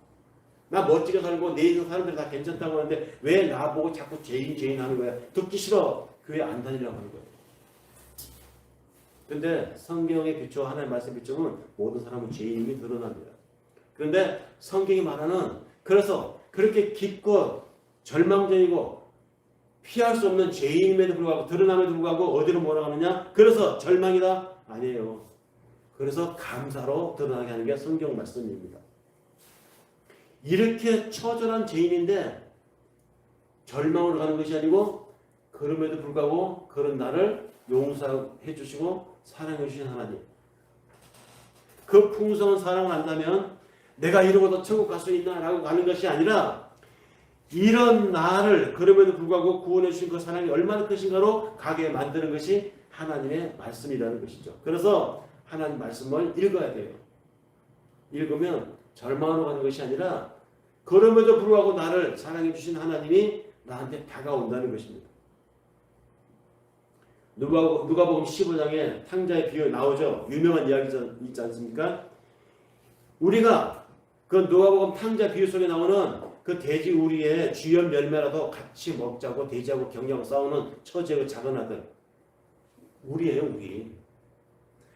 나 멋지게 살고 내 인생 사람들이 다 괜찮다고 하는데 왜 나보고 자꾸 죄인 하는 거야? 듣기 싫어. 교회 안 다니려고 하는 거예요. 근데 성경의 비추어 하나님의 말씀의 비추어는 모든 사람은 죄인임이 드러납니다. 그런데 성경이 말하는 그래서 그렇게 깊고 절망적이고 피할 수 없는 죄인임에도 불구하고 드러남에도 불구하고 어디로 몰아가느냐? 그래서 절망이다? 아니에요. 그래서 감사로 드러나게 하는 게 성경 말씀입니다. 이렇게 처절한 죄인인데 절망으로 가는 것이 아니고 그럼에도 불구하고 그런 나를 용서해 주시고 사랑해 주신 하나님. 그 풍성한 사랑을 안다면 내가 이러고도 천국 갈 수 있나? 라고 가는 것이 아니라 이런 나를 그럼에도 불구하고 구원해 주신 그 사랑이 얼마나 크신가로 가게 만드는 것이 하나님의 말씀이라는 것이죠. 그래서 하나님 말씀을 읽어야 돼요. 읽으면 절망으로 가는 것이 아니라 그럼에도 불구하고 나를 사랑해 주신 하나님이 나한테 다가온다는 것입니다. 누가복음 15장에 탕자의 비유 나오죠. 유명한 이야기 있지 않습니까? 우리가 그 누가복음 탕자 비유 속에 나오는 그 돼지 우리의 쥐염 열매라도 같이 먹자고 돼지하고 경쟁하고 싸우는 처지의 그 작은 아들. 우리예요, 우리.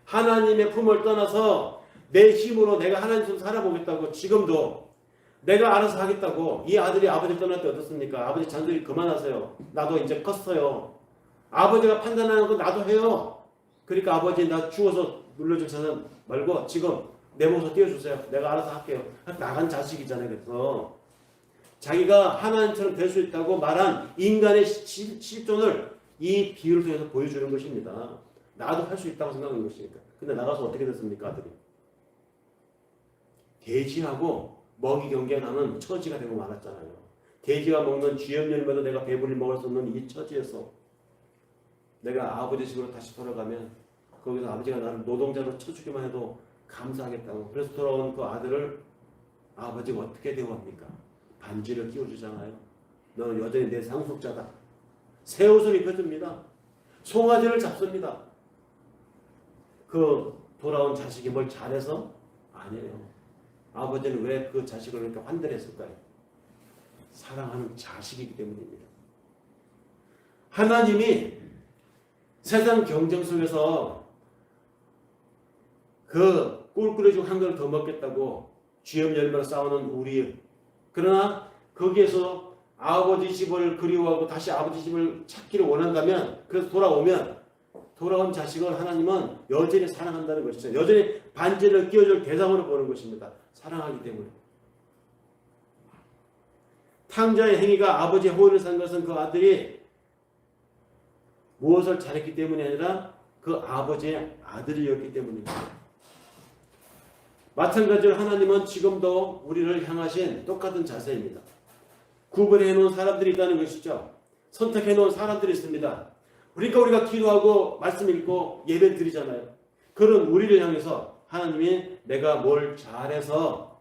하나님의 품을 떠나서 내 힘으로 내가 하나님 좀 살아보겠다고 지금도 내가 알아서 하겠다고 이 아들이 아버지 떠날 때 어떻습니까? 아버지 잔소리 그만하세요. 나도 이제 컸어요. 아버지가 판단하는 거 나도 해요. 그러니까 아버지 나 죽어서 물려줄 사람 말고 지금 내 몸에서 띄워주세요. 내가 알아서 할게요. 나간 자식이잖아요. 그래서 자기가 하나님처럼 될 수 있다고 말한 인간의 실존을 이 비유를 통해서 보여주는 것입니다. 나도 할 수 있다고 생각하는 것이니까. 근데 나가서 어떻게 됐습니까? 아들이. 돼지하고 먹이 경쟁하는 처지가 되고 말았잖아요. 돼지가 먹는 쥐염 열매도 내가 배불리 먹을 수 없는 이 처지에서 내가 아버지 집으로 다시 돌아가면 거기서 아버지가 나를 노동자로 쳐주기만 해도 감사하겠다고. 그래서 돌아온 그 아들을 아버지가 어떻게 대우합니까? 반지를 끼워주잖아요. 너는 여전히 내 상속자다. 새 옷을 입혀줍니다. 송아지를 잡습니다. 그 돌아온 자식이 뭘 잘해서? 아니에요. 아버지는 왜 그 자식을 그렇게 환대했을까요? 사랑하는 자식이기 때문입니다. 하나님이 세상 경쟁 속에서 그 꿀꿀해지고 한 그릇 더 먹겠다고 쥐염 열매로 싸우는 우리, 그러나 거기에서 아버지 집을 그리워하고 다시 아버지 집을 찾기를 원한다면, 그래서 돌아온 자식을 하나님은 여전히 사랑한다는 것이죠. 여전히 반지를 끼워줄 대상으로 보는 것입니다. 사랑하기 때문에. 탕자의 행위가 아버지의 호의를 산 것은 그 아들이 무엇을 잘했기 때문이 아니라 그 아버지의 아들이었기 때문입니다. 마찬가지로 하나님은 지금도 우리를 향하신 똑같은 자세입니다. 구분해 놓은 사람들이 있다는 것이죠. 선택해 놓은 사람들이 있습니다. 그러니까 우리가 기도하고 말씀 읽고 예배 드리잖아요. 그런 우리를 향해서 하나님이 내가 뭘 잘해서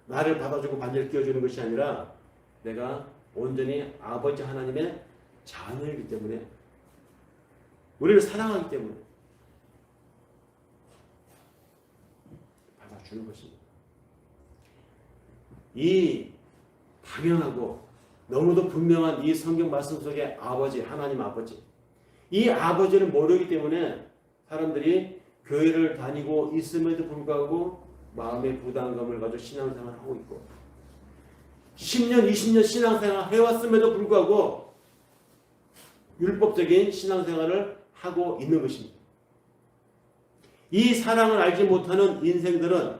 나를 받아주고 반지를 끼워주는 것이 아니라 내가 온전히 아버지 하나님의 자녀이기 때문에, 우리를 사랑하기 때문에 받아주는 것입니다. 이 당연하고 너무도 분명한 이 성경 말씀 속에 아버지, 하나님 아버지, 이 아버지를 모르기 때문에 사람들이 교회를 다니고 있음에도 불구하고 마음의 부담감을 가지고 신앙생활을 하고 있고, 10년, 20년 신앙생활을 해왔음에도 불구하고 율법적인 신앙생활을 하고 있는 것입니다. 이 사랑을 알지 못하는 인생들은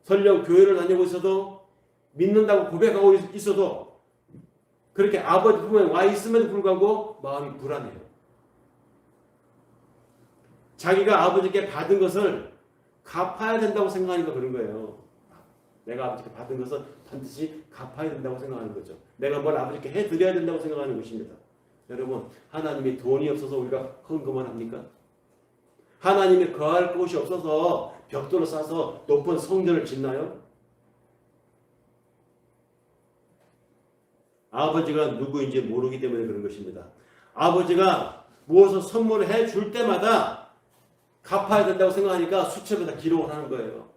설령 교회를 다니고 있어도, 믿는다고 고백하고 있어도, 그렇게 아버지 품에 와 있음에도 불구하고 마음이 불안해요. 자기가 아버지께 받은 것을 갚아야 된다고 생각하니까 그런 거예요. 내가 아버지께 받은 것을 반드시 갚아야 된다고 생각하는 거죠. 내가 뭘 아버지께 해드려야 된다고 생각하는 것입니다. 여러분, 하나님이 돈이 없어서 우리가 헌금을 합니까? 하나님이 거할 곳이 없어서 벽돌을 싸서 높은 성전을 짓나요? 아버지가 누구인지 모르기 때문에 그런 것입니다. 아버지가 무엇을 선물을 해줄 때마다 갚아야 된다고 생각하니까 수첩에다 기록을 하는 거예요.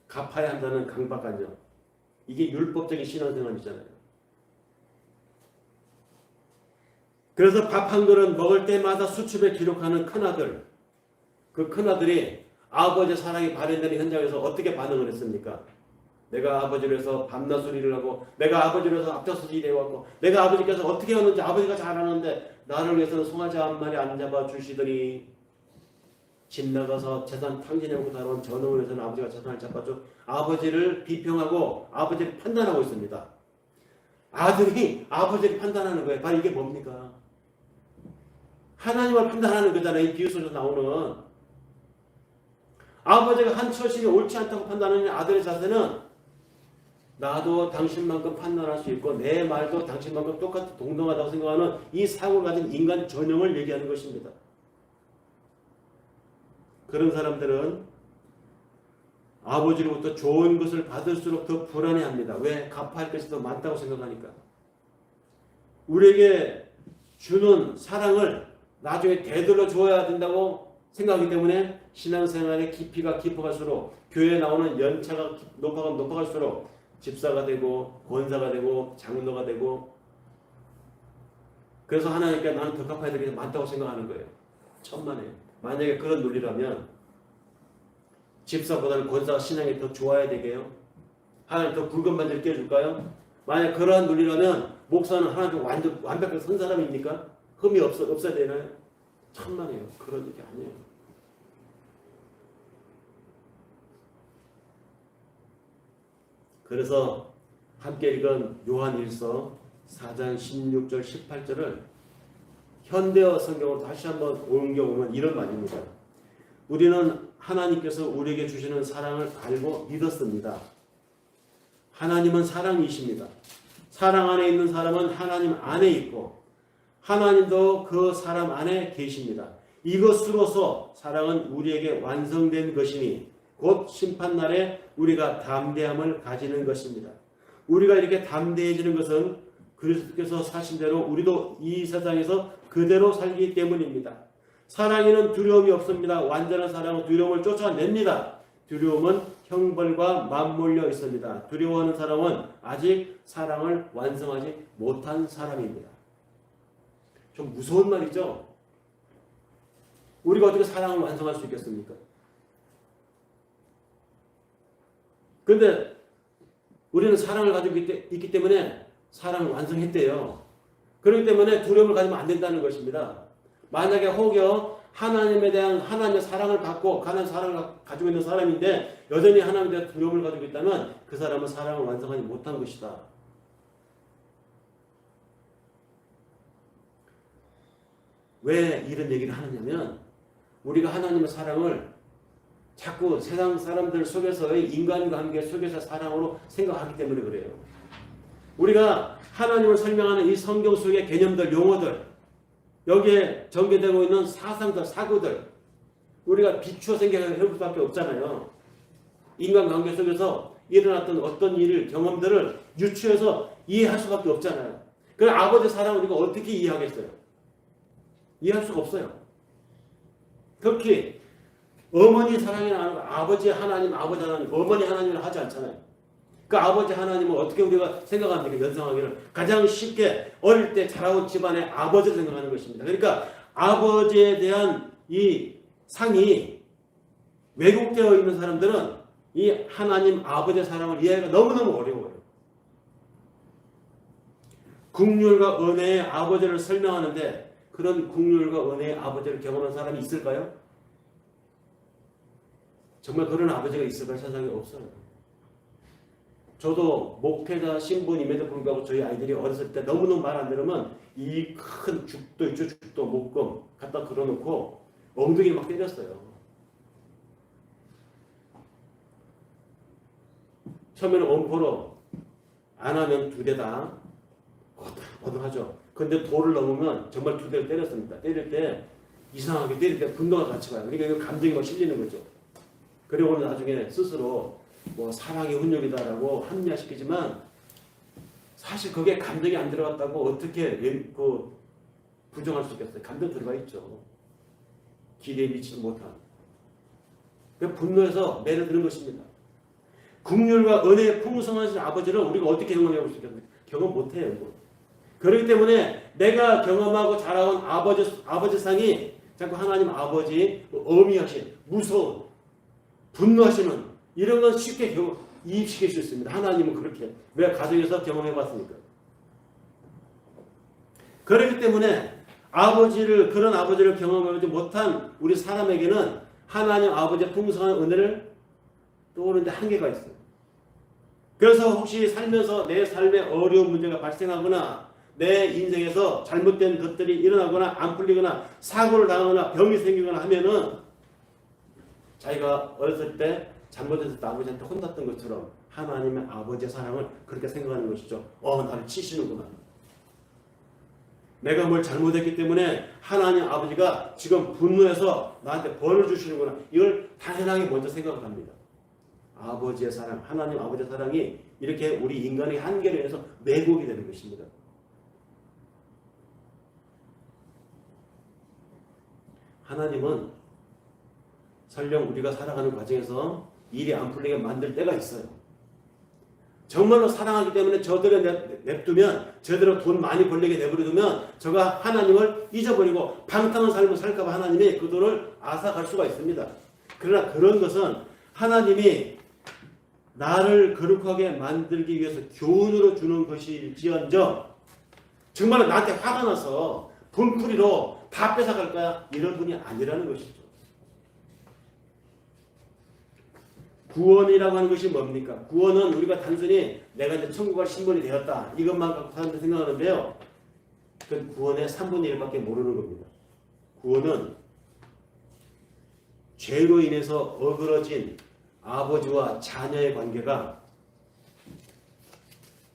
갚아야 한다는 강박관념. 이게 율법적인 신앙생활이잖아요. 그래서 밥 한 그릇 먹을 때마다 수첩에 기록하는 큰아들, 그 큰아들이 아버지의 사랑이 발현되는 현장에서 어떻게 반응을 했습니까? 내가 아버지를 해서 밤낮 소리를 하고, 내가 아버지를 해서 앞장서서 일해왔고, 내가 아버지께서 어떻게 하는지 아버지가 잘 아는데 나를 위해서는 송아지 한 마리 안 잡아 주시더니, 집 나가서 재산 탕진하고 살아온 저놈을 위해서는 아버지가 재산을 잡아줘. 아버지를 비평하고 아버지를 판단하고 있습니다. 아들이 아버지를 판단하는 거예요. 바로 이게 뭡니까? 하나님을 판단하는 거잖아요. 이 비유 속에서 나오는. 아버지가 한 처신이 옳지 않다고 판단하는 아들의 자세는, 나도 당신만큼 판단할 수 있고 내 말도 당신만큼 똑같이 동등하다고 생각하는 이 사고를 가진 인간 전형을 얘기하는 것입니다. 그런 사람들은 아버지로부터 좋은 것을 받을수록 더 불안해합니다. 왜? 갚아야 할 것이 더 많다고 생각하니까. 우리에게 주는 사랑을 나중에 되돌려 줘야 된다고 생각하기 때문에 신앙생활의 깊이가 깊어갈수록, 교회에 나오는 연차가 높아갈수록 집사가 되고 권사가 되고 장로가 되고, 그래서 하나님께 나는 더 갚아야 될 게 많다고 생각하는 거예요. 천만에요. 만약에 그런 논리라면 집사보다는 권사가 신앙이 더 좋아야 되게요? 하나님 더 굵은 반지를 끼워줄까요? 만약 그러한 논리라면 목사는 하나님 완전 완벽하게 선 사람입니까? 흠이 없어야 되나요? 천만에요. 그런 얘기 아니에요. 그래서 함께 읽은 요한일서 4장 16절 18절을 현대어 성경으로 다시 한번 옮겨보면 이런 말입니다. 우리는 하나님께서 우리에게 주시는 사랑을 알고 믿었습니다. 하나님은 사랑이십니다. 사랑 안에 있는 사람은 하나님 안에 있고 하나님도 그 사람 안에 계십니다. 이것으로서 사랑은 우리에게 완성된 것이니 곧 심판날에 우리가 담대함을 가지는 것입니다. 우리가 이렇게 담대해지는 것은 그리스도께서 사신 대로 우리도 이 세상에서 그대로 살기 때문입니다. 사랑에는 두려움이 없습니다. 완전한 사랑은 두려움을 쫓아냅니다. 두려움은 형벌과 맞물려 있습니다. 두려워하는 사람은 아직 사랑을 완성하지 못한 사람입니다. 좀 무서운 말이죠. 우리가 어떻게 사랑을 완성할 수 있겠습니까? 그런데 우리는 사랑을 가지고 있기 때문에 사랑을 완성했대요. 그렇기 때문에 두려움을 가지면 안 된다는 것입니다. 만약에 혹여 하나님에 대한 하나님의 사랑을 받고 가난 사랑을 가지고 있는 사람인데 여전히 하나님에 대한 두려움을 가지고 있다면 그 사람은 사랑을 완성하지 못한 것이다. 왜 이런 얘기를 하느냐면 우리가 하나님의 사랑을 자꾸 세상 사람들 속에서의 인간관계 속에서 사랑으로 생각하기 때문에 그래요. 우리가 하나님을 설명하는 이 성경 속의 개념들, 용어들, 여기에 전개되고 있는 사상들, 사고들 우리가 비추어 생각해 볼 수밖에 없잖아요. 인간관계 속에서 일어났던 어떤 일, 경험들을 유추해서 이해할 수밖에 없잖아요. 그 아버지 사랑을 우리가 어떻게 이해하겠어요? 이해할 수가 없어요. 특히 어머니 사랑이나 아버지 하나님, 아버지 하나님, 어머니 하나님을 하지 않잖아요. 그 아버지 하나님은 어떻게 우리가 생각합니까? 연상하기를 가장 쉽게 어릴 때 자라온 집안의 아버지를 생각하는 것입니다. 그러니까 아버지에 대한 이 상이 왜곡되어 있는 사람들은 이 하나님 아버지의 사랑을 이해하기가 너무너무 어려워요. 국률과 은혜의 아버지를 설명하는데 그런 국률과 은혜의 아버지를 경험한 사람이 있을까요? 정말 그런 아버지가 있을까요? 세상에 없어요. 저도 목회자 신분임에도 불구하고 저희 아이들이 어렸을 때 너무너무 말 안 들으면 이 큰 죽도 있죠. 죽도 목금 갖다 걸어놓고 엉덩이를 막 때렸어요. 처음에는 엄포로 안 하면 2대다. 어등하죠. 근데 도를 넘으면 정말 2대를 때렸습니다. 때릴 때 이상하게 때릴 때 분노가 같이 가요. 그러니까 감정이 막 실리는 거죠. 그리고 나중에 스스로 뭐 사랑의 훈육이다라고 합리화시키지만 사실 그게 감정이 안 들어갔다고 어떻게 부정할 수 있겠어요. 감정 들어가 있죠. 기대에 미치지 못한. 그 분노해서 매를 드는 것입니다. 국률과 은혜의 풍성하신 아버지를 우리가 어떻게 경험해 볼 수 있겠습니까? 경험 못해요. 그렇기 때문에 내가 경험하고 자라온 아버지 상이 자꾸 하나님 아버지 어미하신 무서운 분노하시는 이런 건 쉽게 이입시킬 수 있습니다. 하나님은 그렇게. 왜 가정에서 경험해 봤으니까. 그렇기 때문에 그런 아버지를 경험하지 못한 우리 사람에게는 하나님 아버지의 풍성한 은혜를 떠오르는데 한계가 있어요. 그래서 혹시 살면서 내 삶에 어려운 문제가 발생하거나 내 인생에서 잘못된 것들이 일어나거나 안 풀리거나 사고를 당하거나 병이 생기거나 하면은 자기가 어렸을 때 잘못해서 아버지한테 혼났던 것처럼 하나님의 아버지의 사랑을 그렇게 생각하는 것이죠. 나를 치시는구나. 내가 뭘 잘못했기 때문에 하나님 아버지가 지금 분노해서 나한테 벌을 주시는구나. 이걸 당연하게 먼저 생각을 합니다. 아버지의 사랑, 하나님 아버지의 사랑이 이렇게 우리 인간의 한계로 해서 왜곡이 되는 것입니다. 하나님은 설령 우리가 살아가는 과정에서 일이 안 풀리게 만들 때가 있어요. 정말로 사랑하기 때문에 저들을 냅두면, 저들을 돈 많이 벌리게 내버려두면 저가 하나님을 잊어버리고 방탕한 삶을 살까봐 하나님이 그 돈을 앗아갈 수가 있습니다. 그러나 그런 것은 하나님이 나를 거룩하게 만들기 위해서 교훈으로 주는 것일지언정 정말로 나한테 화가 나서 분풀이로 다 뺏어갈 거야? 이런 분이 아니라는 것이죠. 구원이라고 하는 것이 뭡니까? 구원은 우리가 단순히 내가 이제 천국 갈 신분이 되었다 이것만 갖고 사람들 생각하는데요. 그 구원의 3분의 1밖에 모르는 겁니다. 구원은 죄로 인해서 어그러진 아버지와 자녀의 관계가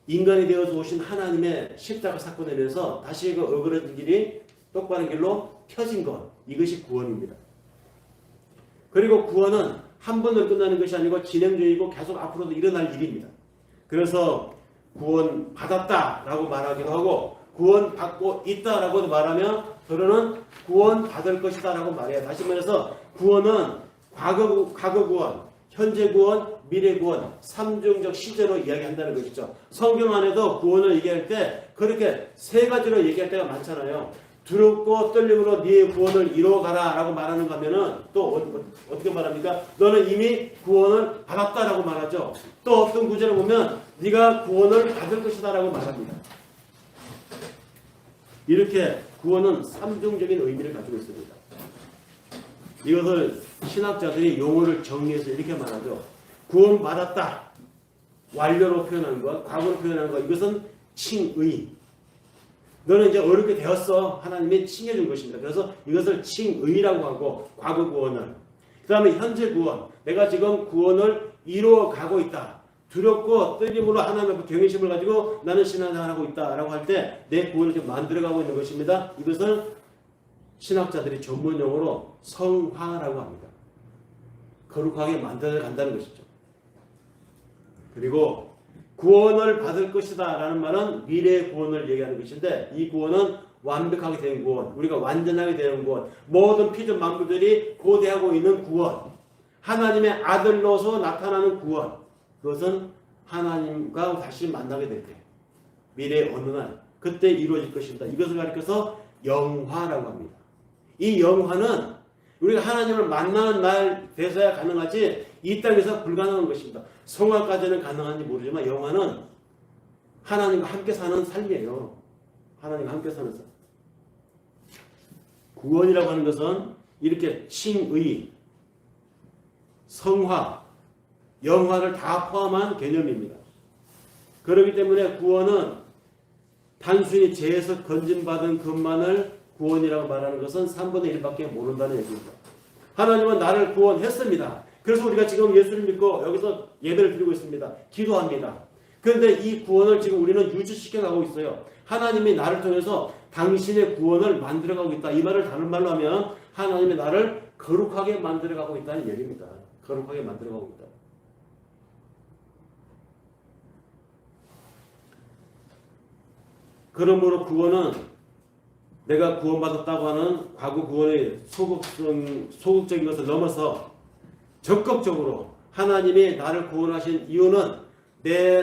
인간이 되어서 오신 하나님의 십자가 사건에 대해서 다시 그 어그러진 길이 똑바른 길로 펴진 것, 이것이 구원입니다. 그리고 구원은 한 번으로 끝나는 것이 아니고 진행 중이고 계속 앞으로도 일어날 일입니다. 그래서 구원 받았다라고 말하기도 하고 구원 받고 있다라고도 말하며 더러는 구원 받을 것이다라고 말해요. 다시 말해서 구원은 과거 구원, 현재 구원, 미래 구원, 삼중적 시제로 이야기한다는 것이죠. 성경 안에도 구원을 얘기할 때 그렇게 3가지로 얘기할 때가 많잖아요. 두렵고 떨림으로 네 구원을 이루어가라 라고 말하는 거면은 또 어떻게 말합니까? 너는 이미 구원을 받았다라고 말하죠. 또 어떤 구절을 보면 네가 구원을 받을 것이다 라고 말합니다. 이렇게 구원은 3중적인 의미를 가지고 있습니다. 이것을 신학자들이 용어를 정리해서 이렇게 말하죠. 구원받았다. 완료로 표현하는 것, 과거로 표현하는 것, 이것은 칭의. 너는 이제 어렵게 되었어. 하나님이 칭해준 것입니다. 그래서 이것을 칭의라고 하고 과거 구원을. 그 다음에 현재 구원. 내가 지금 구원을 이루어가고 있다. 두렵고 떨림으로 하나님 앞에 경외심을 가지고 나는 신앙생활을 하고 있다라고 할 때 내 구원을 지금 만들어가고 있는 것입니다. 이것을 신학자들이 전문용어로 성화라고 합니다. 거룩하게 만들어 간다는 것이죠. 그리고 구원을 받을 것이다 라는 말은 미래의 구원을 얘기하는 것인데, 이 구원은 완벽하게 된 구원, 우리가 완전하게 되는 구원, 모든 피조 만물들이 고대하고 있는 구원, 하나님의 아들로서 나타나는 구원, 그것은 하나님과 다시 만나게 될 때, 미래의 어느 날 그때 이루어질 것입니다. 이것을 가리켜서 영화라고 합니다. 이 영화는 우리가 하나님을 만나는 날 돼서야 가능하지 이 땅에서 불가능한 것입니다. 성화까지는 가능한지 모르지만 영화는 하나님과 함께 사는 삶이에요. 하나님과 함께 사는 삶. 구원이라고 하는 것은 이렇게 칭의, 성화, 영화를 다 포함한 개념입니다. 그렇기 때문에 구원은 단순히 죄에서 건진받은 것만을 구원이라고 말하는 것은 3분의 1밖에 모른다는 얘기입니다. 하나님은 나를 구원했습니다. 그래서 우리가 지금 예수를 믿고 여기서 예배를 드리고 있습니다. 기도합니다. 그런데 이 구원을 지금 우리는 유지시켜 가고 있어요. 하나님이 나를 통해서 당신의 구원을 만들어가고 있다. 이 말을 다른 말로 하면 하나님이 나를 거룩하게 만들어가고 있다는 얘기입니다. 거룩하게 만들어가고 있다. 그러므로 구원은 내가 구원받았다고 하는 과거 구원의 소극적인 것을 넘어서 적극적으로 하나님이 나를 구원하신 이유는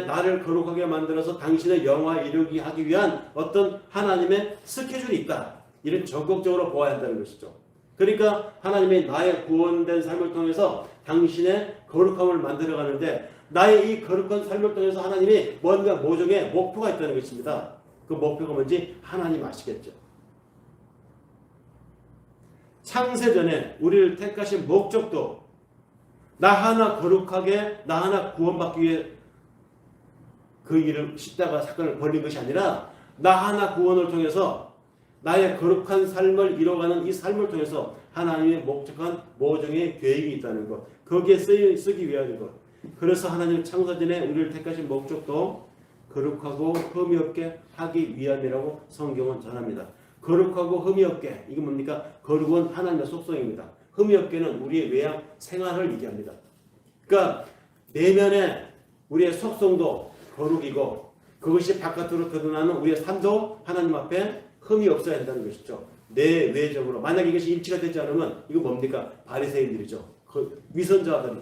나를 거룩하게 만들어서 당신의 영화에 이르게 하기 위한 어떤 하나님의 스케줄이 있다. 이런 적극적으로 보아야 한다는 것이죠. 그러니까 하나님이 나의 구원된 삶을 통해서 당신의 거룩함을 만들어가는데, 나의 이 거룩한 삶을 통해서 하나님이 뭔가 모종의 목표가 있다는 것입니다. 그 목표가 뭔지 하나님 아시겠죠. 창세전에 우리를 택하신 목적도 나 하나 거룩하게, 나 하나 구원받기 위해 그 일을 십자가 사건을 벌린 것이 아니라 나 하나 구원을 통해서 나의 거룩한 삶을 이뤄가는 이 삶을 통해서 하나님의 목적한 모종의 계획이 있다는 것, 거기에 쓰기 위한 것. 그래서 하나님 창세전에 우리를 택하신 목적도 거룩하고 흠이 없게 하기 위함이라고 성경은 전합니다. 거룩하고 흠이 없게, 이게 뭡니까? 거룩은 하나님의 속성입니다. 흠이 없게는 우리의 외양 생활을 얘기합니다. 그러니까 내면의 우리의 속성도 거룩이고 그것이 바깥으로 드러나는 우리의 삶도 하나님 앞에 흠이 없어야 한다는 것이죠. 내외적으로. 만약 이것이 일치가 되지 않으면 이거 뭡니까? 바리새인들이죠. 그 위선자들이.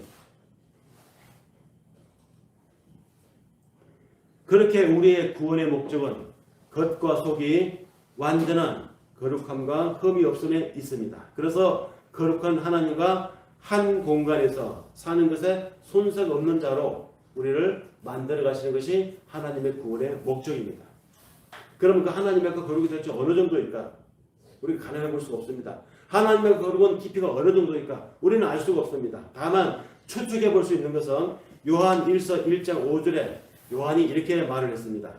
그렇게 우리의 구원의 목적은 겉과 속이 완전한 거룩함과 흠이 없음에 있습니다. 그래서 거룩한 하나님과 한 공간에서 사는 것에 손색 없는 자로 우리를 만들어 가시는 것이 하나님의 구원의 목적입니다. 그럼 그 하나님의 그 거룩이 대체 어느 정도일까? 우리가 가늠해 볼 수가 없습니다. 하나님의 거룩은 깊이가 어느 정도일까? 우리는 알 수가 없습니다. 다만 추측해 볼 수 있는 것은 요한 1서 1장 5절에 요한이 이렇게 말을 했습니다.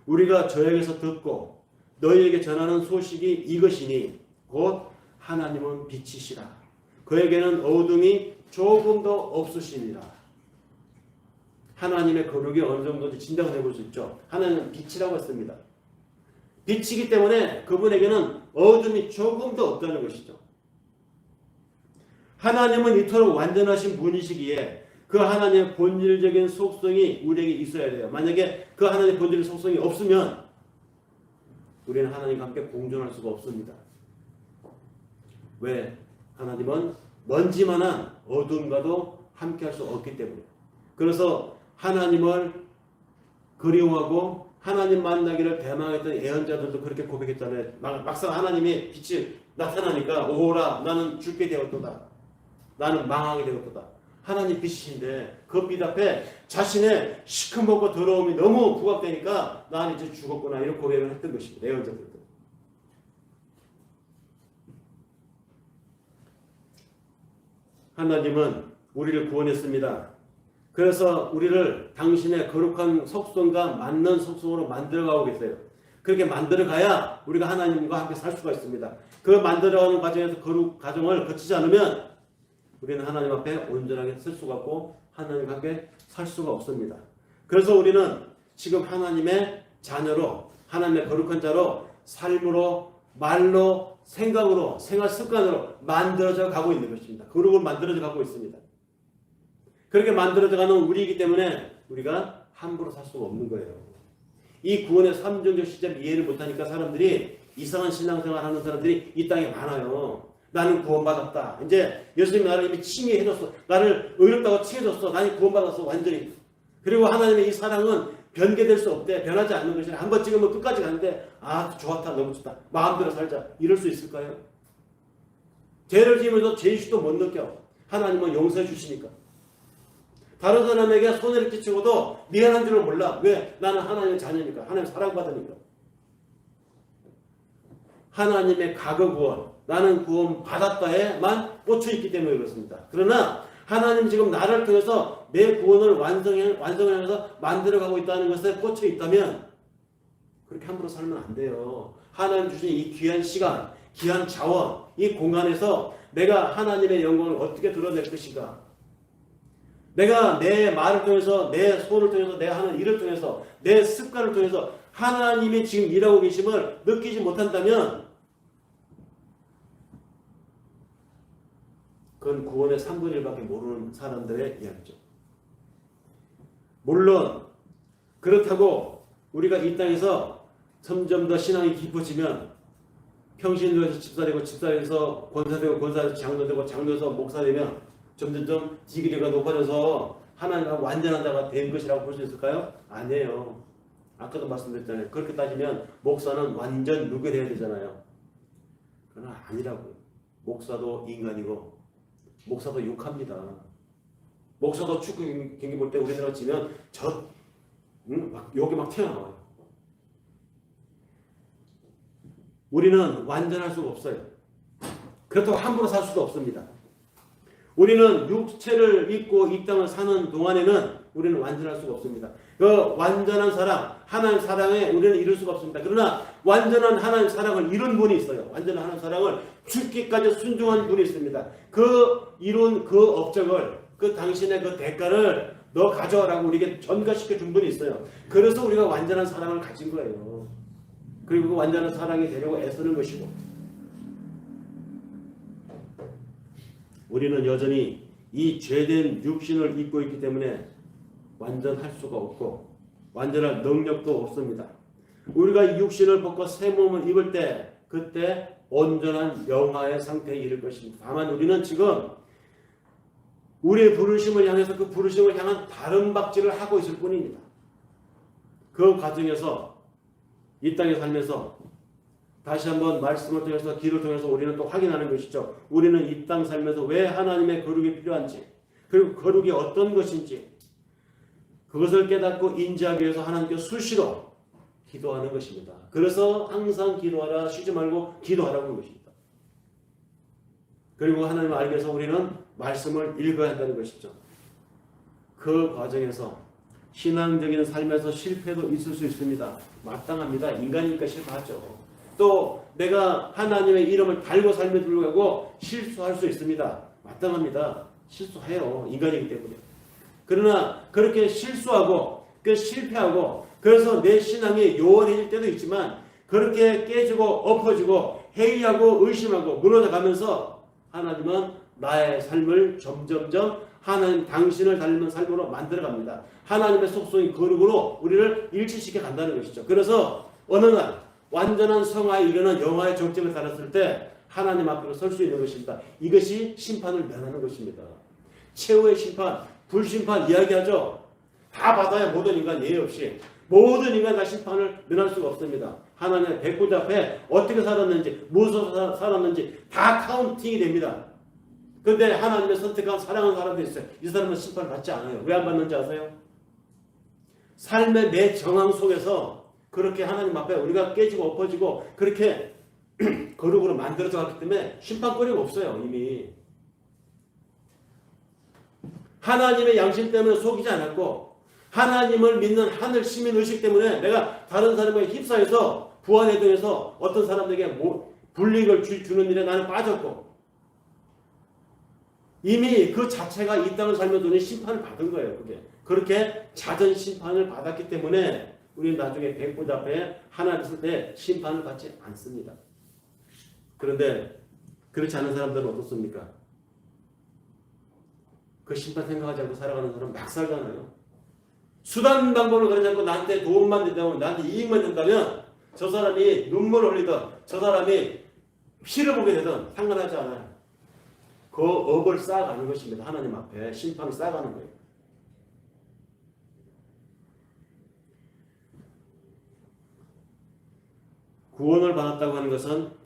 우리가 저에게서 듣고 너희에게 전하는 소식이 이것이니 곧 하나님은 빛이시라. 그에게는 어둠이 조금도 없으시니라. 하나님의 거룩이 어느 정도인지 진단을 해볼 수 있죠. 하나님은 빛이라고 했습니다. 빛이기 때문에 그분에게는 어둠이 조금도 없다는 것이죠. 하나님은 이토록 완전하신 분이시기에 그 하나님의 본질적인 속성이 우리에게 있어야 돼요. 만약에 그 하나님의 본질의 속성이 없으면 우리는 하나님과 함께 공존할 수가 없습니다. 왜? 하나님은 먼지만한 어둠과도 함께 할 수 없기 때문에. 그래서 하나님을 그리워하고 하나님 만나기를 대망했던 예언자들도 그렇게 고백했잖아요. 막상 하나님이 빛이 나타나니까 오호라 나는 죽게 되었도다. 나는 망하게 되었도다. 하나님 빛이신데 그 빛 앞에 자신의 시커멓고 더러움이 너무 부각되니까 나는 이제 죽었구나 이런 고백을 했던 것입니다. 예언자들도. 하나님은 우리를 구원했습니다. 그래서 우리를 당신의 거룩한 속성과 맞는 속성으로 만들어가고 계세요. 그렇게 만들어가야 우리가 하나님과 함께 살 수가 있습니다. 그 만들어가는 과정에서 거룩 과정을 거치지 않으면 우리는 하나님 앞에 온전하게 설 수가 없고 하나님과 함께 살 수가 없습니다. 그래서 우리는 지금 하나님의 자녀로 하나님의 거룩한 자로 삶으로 말로 생각으로, 생활 습관으로 만들어져 가고 있는 것입니다. 거룩으로 만들어져 가고 있습니다. 그렇게 만들어져 가는 우리이기 때문에 우리가 함부로 살 수가 없는 거예요. 이 구원의 삼중적 시점을 이해를 못하니까 사람들이 이상한 신앙생활 하는 사람들이 이 땅에 많아요. 나는 구원받았다. 이제 예수님이 나를 이미 칭의해줬어. 나를 의롭다고 칭해줬어. 나는 구원받았어. 완전히. 그리고 하나님의 이 사랑은 변개될 수 없대. 변하지 않는 것이라. 한번 찍으면 끝까지 가는데 아 좋았다. 너무 좋다. 마음대로 살자. 이럴 수 있을까요? 죄를 지으면서 죄의식도 못 느껴. 하나님은 용서해 주시니까. 다른 사람에게 손해를 끼치고도 미안한 줄을 몰라. 왜? 나는 하나님의 자녀니까. 하나님 사랑받으니까. 하나님의 과거 구원, 나는 구원 받았다에만 꽂혀 있기 때문에 그렇습니다. 그러나 하나님 지금 나를 통해서 내 구원을 완성을 향해서 만들어가고 있다는 것에 꽂혀 있다면 그렇게 함부로 살면 안 돼요. 하나님 주신 이 귀한 시간, 귀한 자원, 이 공간에서 내가 하나님의 영광을 어떻게 드러낼 것인가. 내가 내 말을 통해서, 내 손을 통해서, 내가 하는 일을 통해서, 내 습관을 통해서 하나님이 지금 일하고 계심을 느끼지 못한다면 그건 구원의 3분의 1밖에 모르는 사람들의 이야기죠. 물론 그렇다고 우리가 이 땅에서 점점 더 신앙이 깊어지면 평신도에서 집사되고 집사에서 권사되고 권사에서 장로되고 장로에서 목사되면 점점점 디그리가 높아져서 하나님과 완전한 자가 된 것이라고 볼 수 있을까요? 아니에요. 아까도 말씀드렸잖아요. 그렇게 따지면 목사는 완전 누구해야 되잖아요. 그러나 아니라고요. 목사도 인간이고 목사도 욕합니다. 목사도 축구 경기 볼 때 우리나라 지면 욕이 막 튀어나와요. 우리는 완전할 수가 없어요. 그렇다고 함부로 살 수도 없습니다. 우리는 육체를 입고 이 땅을 사는 동안에는 우리는 완전할 수가 없습니다. 그 완전한 사랑, 하나님 사랑에 우리는 이룰 수가 없습니다. 그러나 완전한 하나님 사랑을 이룬 분이 있어요. 완전한 하나님 사랑을 죽기까지 순종한 분이 있습니다. 그 이룬 그 업적을, 그 당신의 그 대가를 너 가져라고 우리에게 전가시켜 준 분이 있어요. 그래서 우리가 완전한 사랑을 가진 거예요. 그리고 그 완전한 사랑이 되려고 애쓰는 것이고, 우리는 여전히 이 죄된 육신을 입고 있기 때문에 완전할 수가 없고 완전할 능력도 없습니다. 우리가 이 육신을 벗고 새 몸을 입을 때 그때 온전한 영화의 상태에 이를 것입니다. 다만 우리는 지금 우리의 부르심을 향해서 그 부르심을 향한 다른 박질을 하고 있을 뿐입니다. 그 과정에서 이 땅에 살면서 다시 한번 말씀을 통해서 기도를 통해서 우리는 또 확인하는 것이죠. 우리는 이 땅 살면서 왜 하나님의 거룩이 필요한지, 그리고 거룩이 어떤 것인지 그것을 깨닫고 인지하기 위해서 하나님께 수시로 기도하는 것입니다. 그래서 항상 기도하라, 쉬지 말고 기도하라고 하는 것입니다. 그리고 하나님을 알기 위해서 우리는 말씀을 읽어야 한다는 것이죠. 그 과정에서 신앙적인 삶에서 실패도 있을 수 있습니다. 마땅합니다. 인간이니까 실패하죠. 또 내가 하나님의 이름을 달고 삶에 불구하고 실수할 수 있습니다. 마땅합니다. 실수해요. 인간이기 때문에. 그러나 그렇게 실수하고 실패하고 그래서 내 신앙이 요원해질 때도 있지만 그렇게 깨지고 엎어지고 회의하고 의심하고 무너져가면서 하나님은 나의 삶을 점점점 하나님 당신을 닮은 삶으로 만들어갑니다. 하나님의 속성이 거룩으로 우리를 일치시켜 간다는 것이죠. 그래서 어느 날 완전한 성화에 이르는 영화의 정점에 달았을 때 하나님 앞으로 설 수 있는 것입니다. 이것이 심판을 면하는 것입니다. 최후의 심판, 불심판 이야기하죠. 다 받아야 모든 인간 예외 없이 모든 인간 다 심판을 면할 수가 없습니다. 하나님의 백보자 앞에 어떻게 살았는지 무엇으로 살았는지 다 카운팅이 됩니다. 그런데 하나님의 선택한 사랑하는 사람들이 있어요. 이 사람은 심판을 받지 않아요. 왜 안 받는지 아세요? 삶의 내 정황 속에서 그렇게 하나님 앞에 우리가 깨지고 엎어지고 그렇게 거룩으로 만들어져 갔기 때문에 심판거리가 없어요. 이미 하나님의 양심 때문에 속이지 않았고 하나님을 믿는 하늘 시민 의식 때문에 내가 다른 사람에게 휩싸여서 부안에 대해서 어떤 사람들에게 불이익을 주는 일에 나는 빠졌고 이미 그 자체가 이 땅을 살면서 우리는 심판을 받은 거예요. 그게 그렇게 잦은 심판을 받았기 때문에 우리는 나중에 백보자 앞에 하나님 있을 때 심판을 받지 않습니다. 그런데 그렇지 않은 사람들은 어떻습니까? 그 심판 생각하지 않고 살아가는 사람 막 살잖아요. 수단 방법을 가리지 않고 나한테 도움만 된다면, 나한테 이익만 된다면 저 사람이 눈물을 흘리든 저 사람이 피를 보게 되든 상관하지 않아요. 그 업을 쌓아가는 것입니다. 하나님 앞에 심판을 쌓아가는 거예요. 구원을 받았다고 하는 것은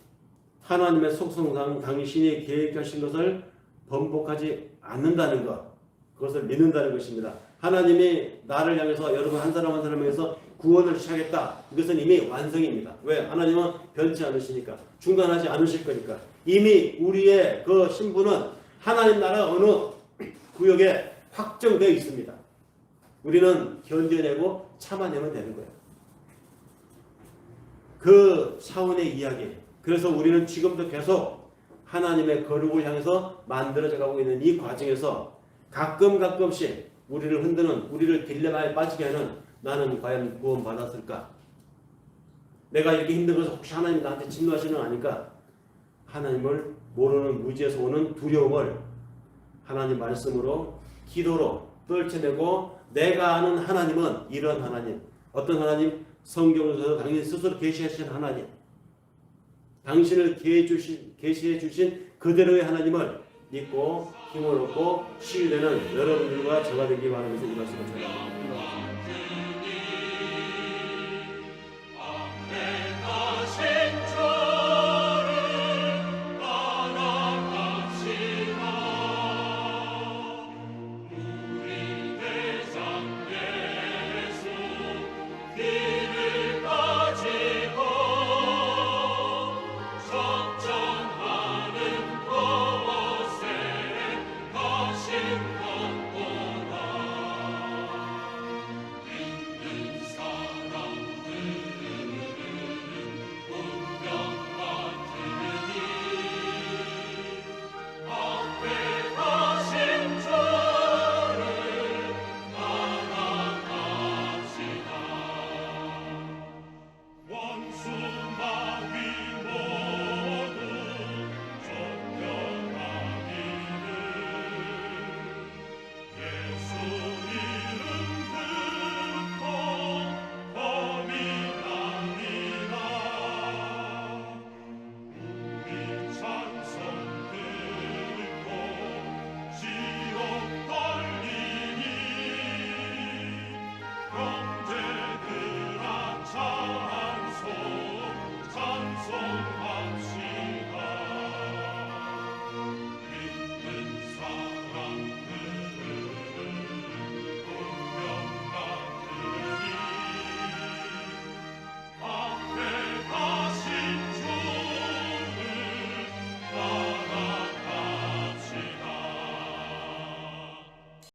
하나님의 속성상 당신이 계획하신 것을 번복하지 않는다는 것, 그것을 믿는다는 것입니다. 하나님이 나를 향해서, 여러분 한 사람 한 사람을 향해서 구원을 시작했다. 이것은 이미 완성입니다. 왜? 하나님은 변치 않으시니까, 중단하지 않으실 거니까. 이미 우리의 그 신분은 하나님 나라 어느 구역에 확정되어 있습니다. 우리는 견뎌내고 참아내면 되는 거예요. 그 차원의 이야기. 그래서 우리는 지금도 계속 하나님의 거룩을 향해서 만들어져 가고 있는 이 과정에서 가끔씩 우리를 흔드는, 우리를 딜레마에 빠지게 하는, 나는 과연 구원 받았을까? 내가 이렇게 힘든 것을 혹시 하나님이 나한테 진노하시는 거 아닐까? 하나님을 모르는 무지에서 오는 두려움을 하나님 말씀으로, 기도로 떨쳐내고, 내가 아는 하나님은 이런 하나님. 어떤 하나님? 성경에서 당신 스스로 계시하신 하나님, 당신을 계시해 주신 그대로의 하나님을 믿고 힘을 얻고 신뢰되는 여러분들과 저가 되기 바라면서 이 말씀을 전합니다.